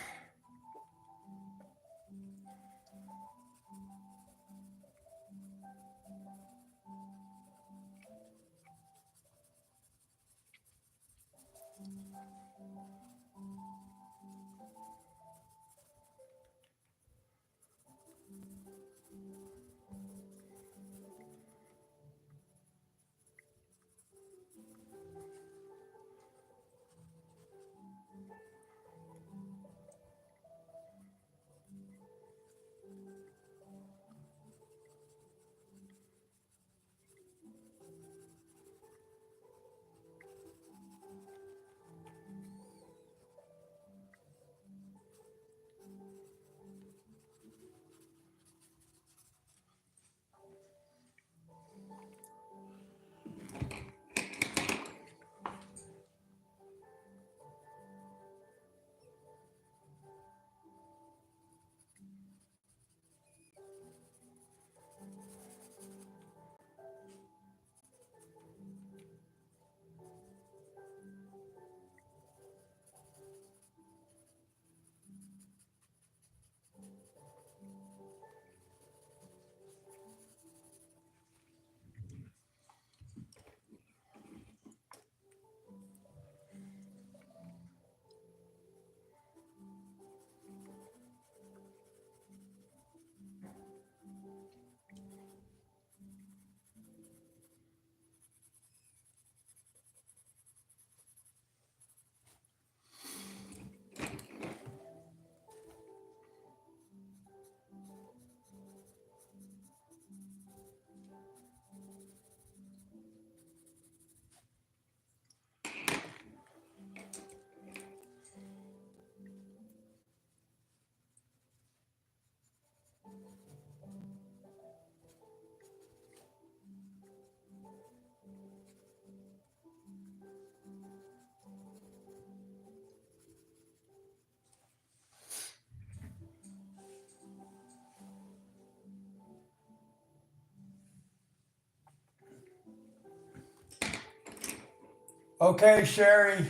Speaker 1: Okay, Sherry,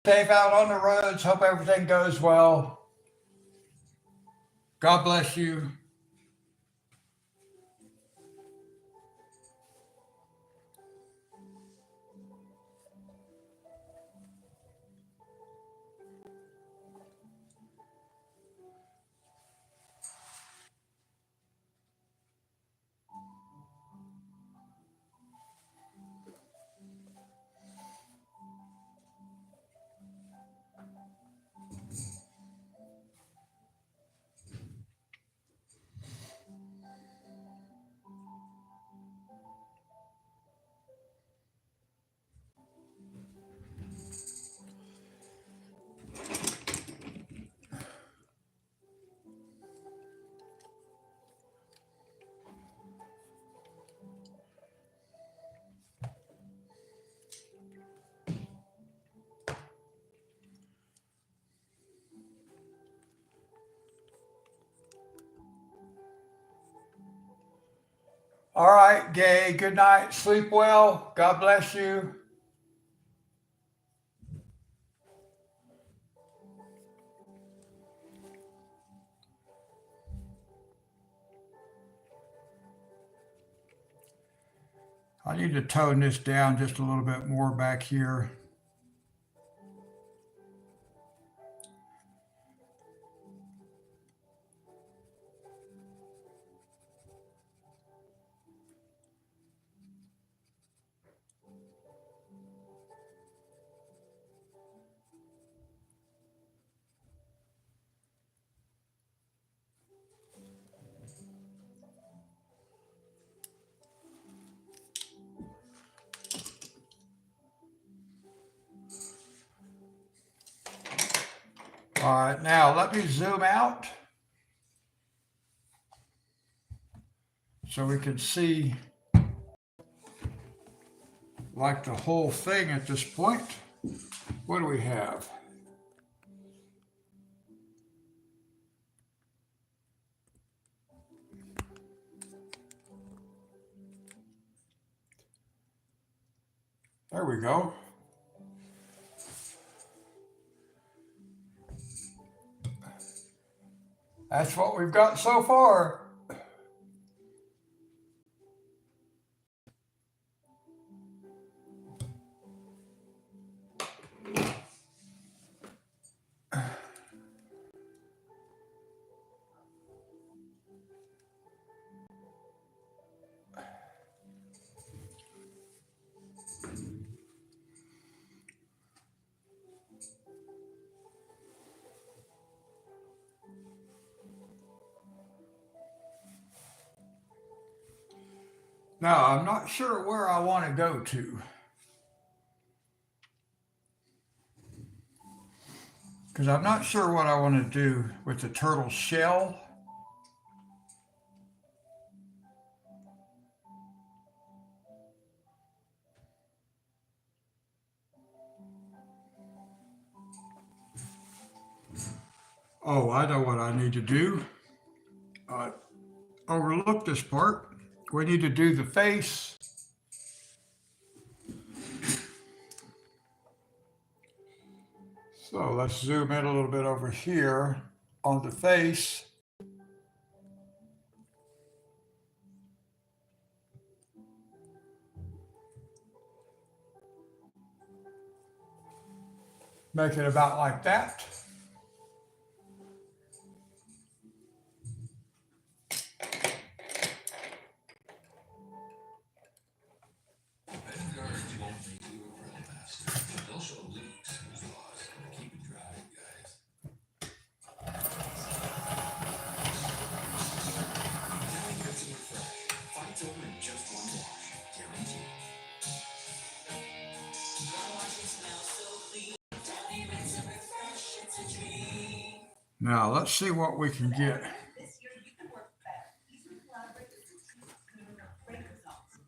Speaker 1: safe out on the roads. Hope everything goes well. God bless you. All right, Gay, good night. Sleep well. God bless you. I need to tone this down just a little bit more back here. All right, now let me zoom out so we can see like the whole thing at this point. What do we have? There we go. That's what we've got so far. Now, I'm not sure where I want to go to because I'm not sure what I want to do with the turtle shell. Oh, I know what I need to do. Uh, Overlook this part. We need to do the face. So let's zoom in a little bit over here on the face. Make it about like that. Now let's see what we can get.
Speaker 2: This year you can work better, easier to collaborate with your team, and deliver great results.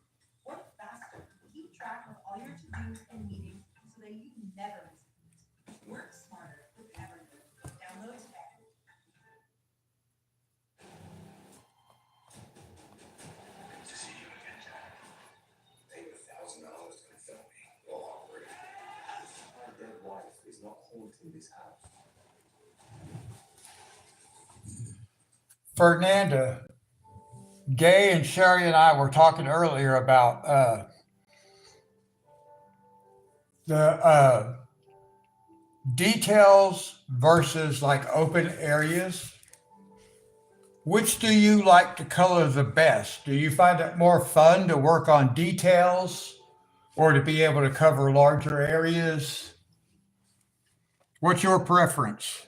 Speaker 2: Work faster, keep track of all your to-dos and meetings so that you never miss a beat. Work smarter with Evernote. Download today.
Speaker 6: To see you again, Jack. Pay $1,000 to film me. We'll operate.
Speaker 4: My dead wife is not haunting this house.
Speaker 1: Fernanda, Gay and Sherry and I were talking earlier about the details versus like open areas. Which do you like to color the best? Do you find it more fun to work on details or to be able to cover larger areas? What's your preference?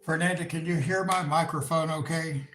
Speaker 1: Fernanda, can you hear my microphone okay?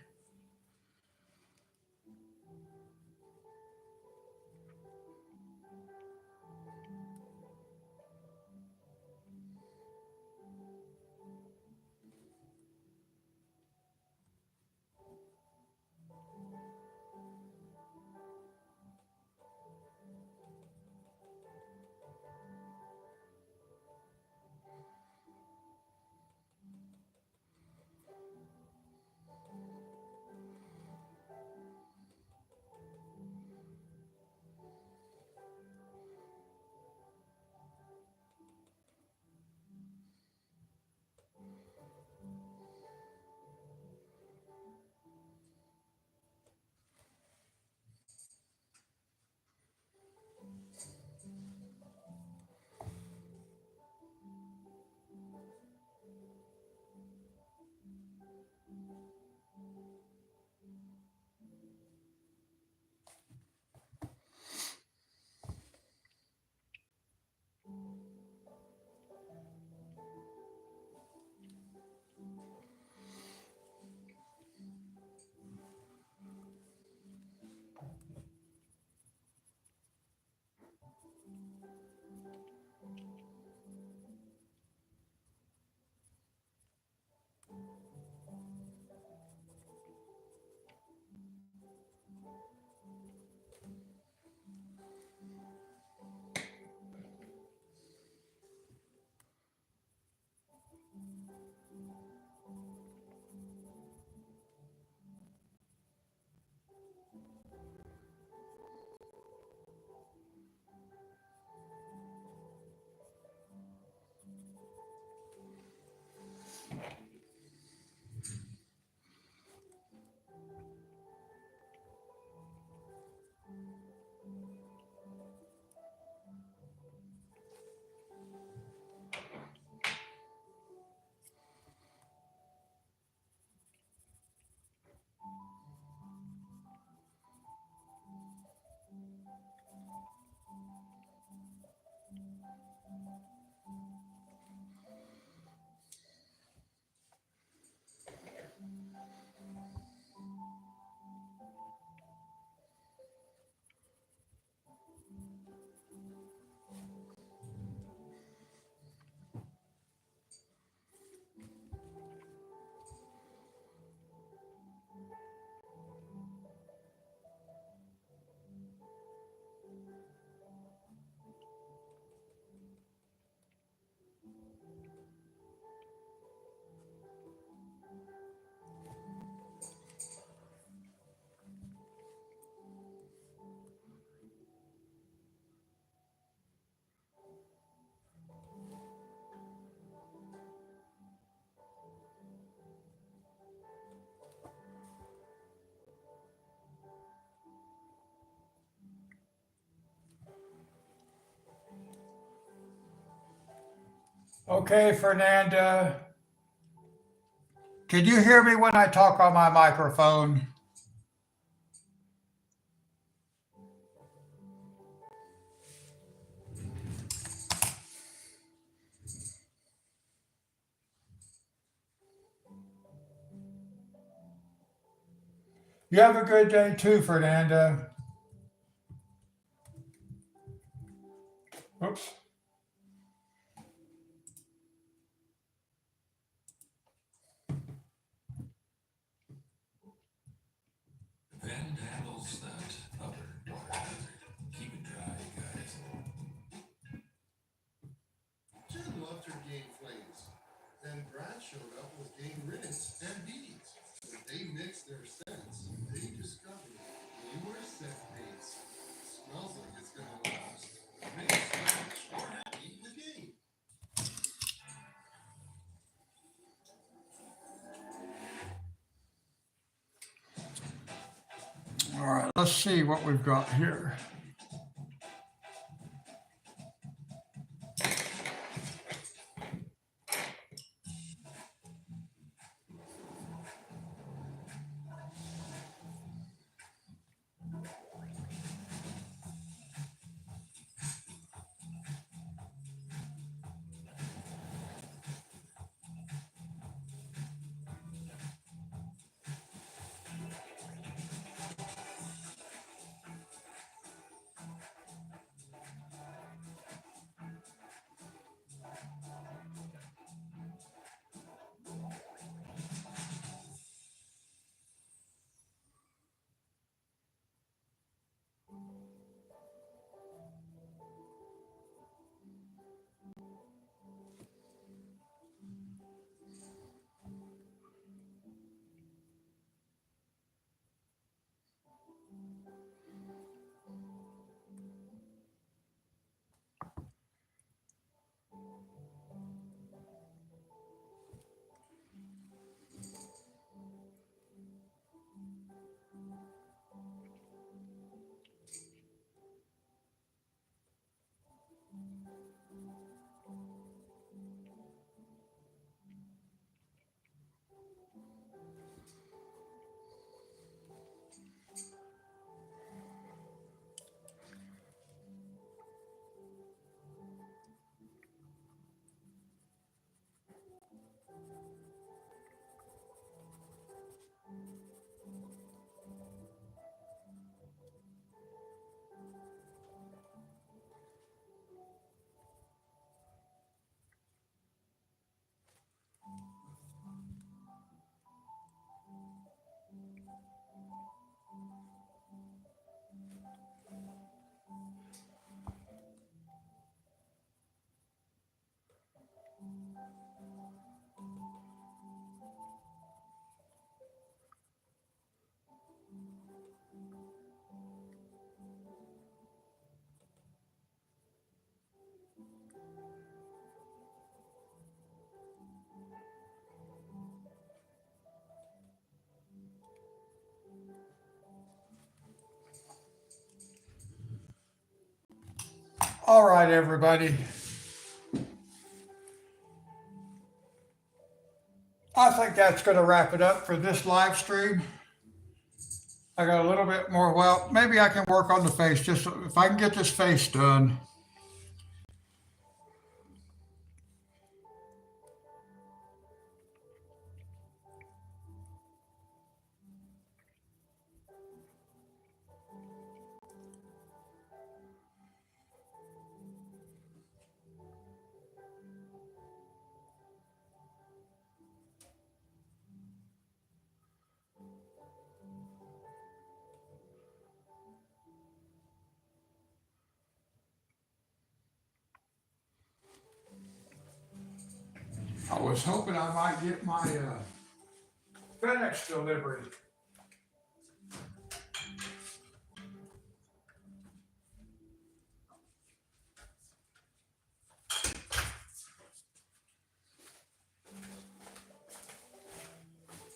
Speaker 1: Okay, Fernanda. Can you hear me when I talk on my microphone? You have a good day too, Fernanda. Oops.
Speaker 8: Then handles that other water hazard. Keep it dry, guys.
Speaker 9: Jen loved her game flames. Then Brad showed up with game riddance and beads. When they mixed their scents, they discovered newer scent paints. Smells like it's gonna last. Makes Scotch more happy the game.
Speaker 1: All right, let's see what we've got here. All right, everybody. I think that's going to wrap it up for this live stream. I got a little bit more. Well, maybe I can work on the face. Just if I can get this face done. I was hoping I might get my FedEx delivery.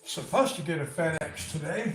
Speaker 1: Supposed to get a FedEx today.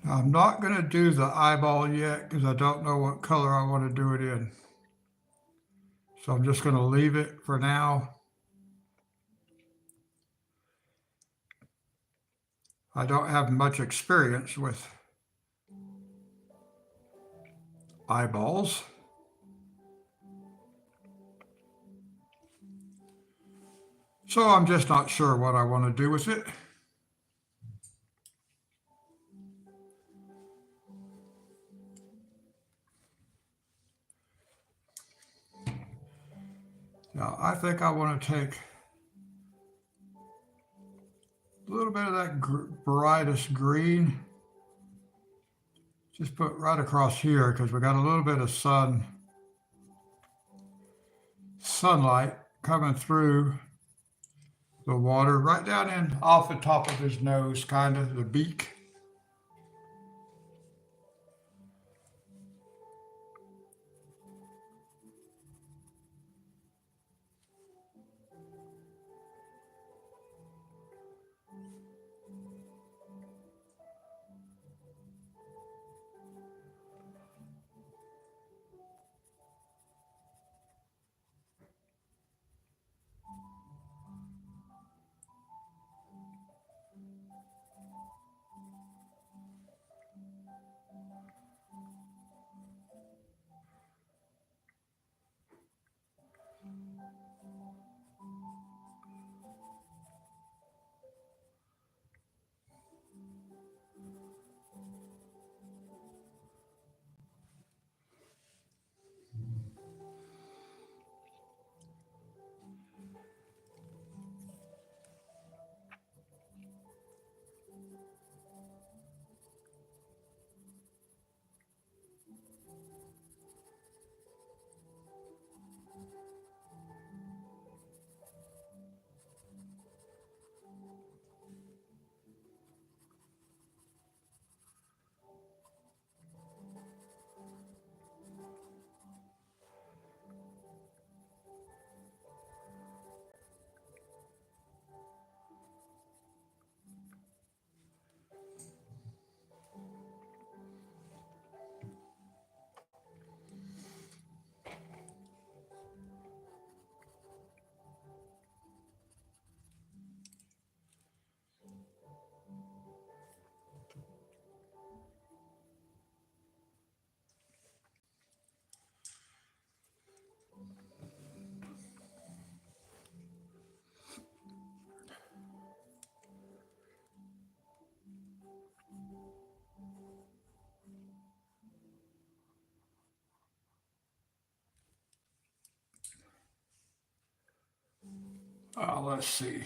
Speaker 1: I'm not going to do the eyeball yet because I don't know what color I want to do it in. So I'm just going to leave it for now. I don't have much experience with eyeballs. So I'm just not sure what I want to do with it. Now, I think I want to take a little bit of that brightest green. Just put right across here because we got a little bit of sunlight coming through the water right down in off the top of his nose, kind of the beak. Let's see.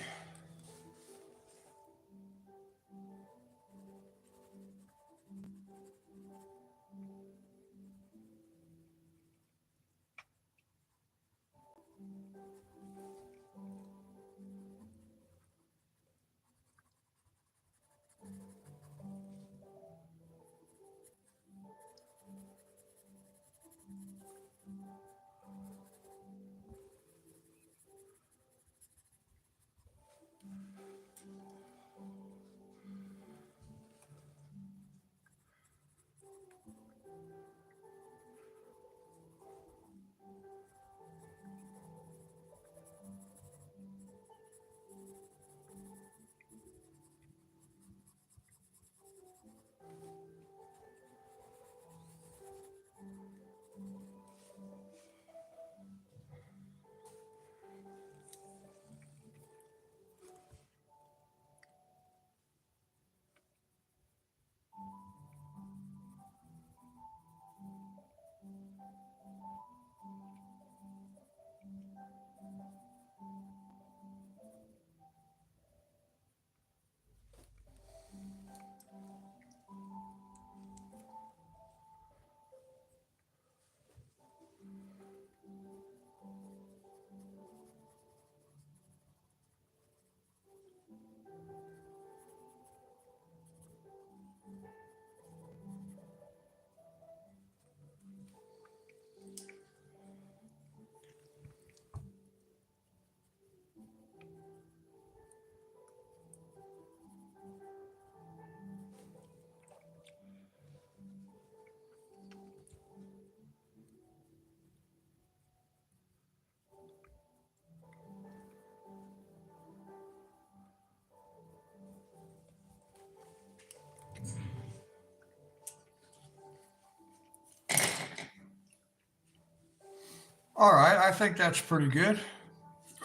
Speaker 1: All right, I think that's pretty good.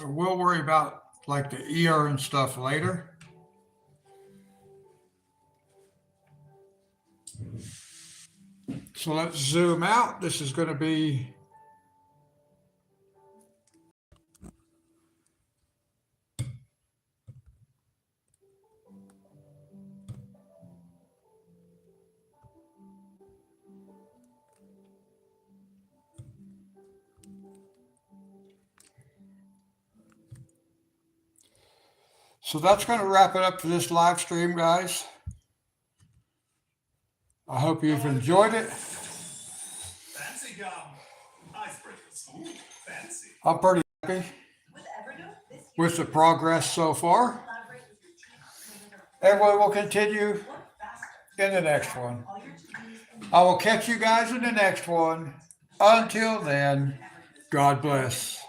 Speaker 1: We'll worry about like the ear and stuff later. So let's zoom out. This is going to be so that's going to wrap it up for this live stream, guys. I hope you've enjoyed it.
Speaker 3: Fancy gum. Icebreaker smooth. Fancy.
Speaker 1: I'm pretty happy with the progress so far. And we will continue in the next one. I will catch you guys in the next one. Until then, God bless.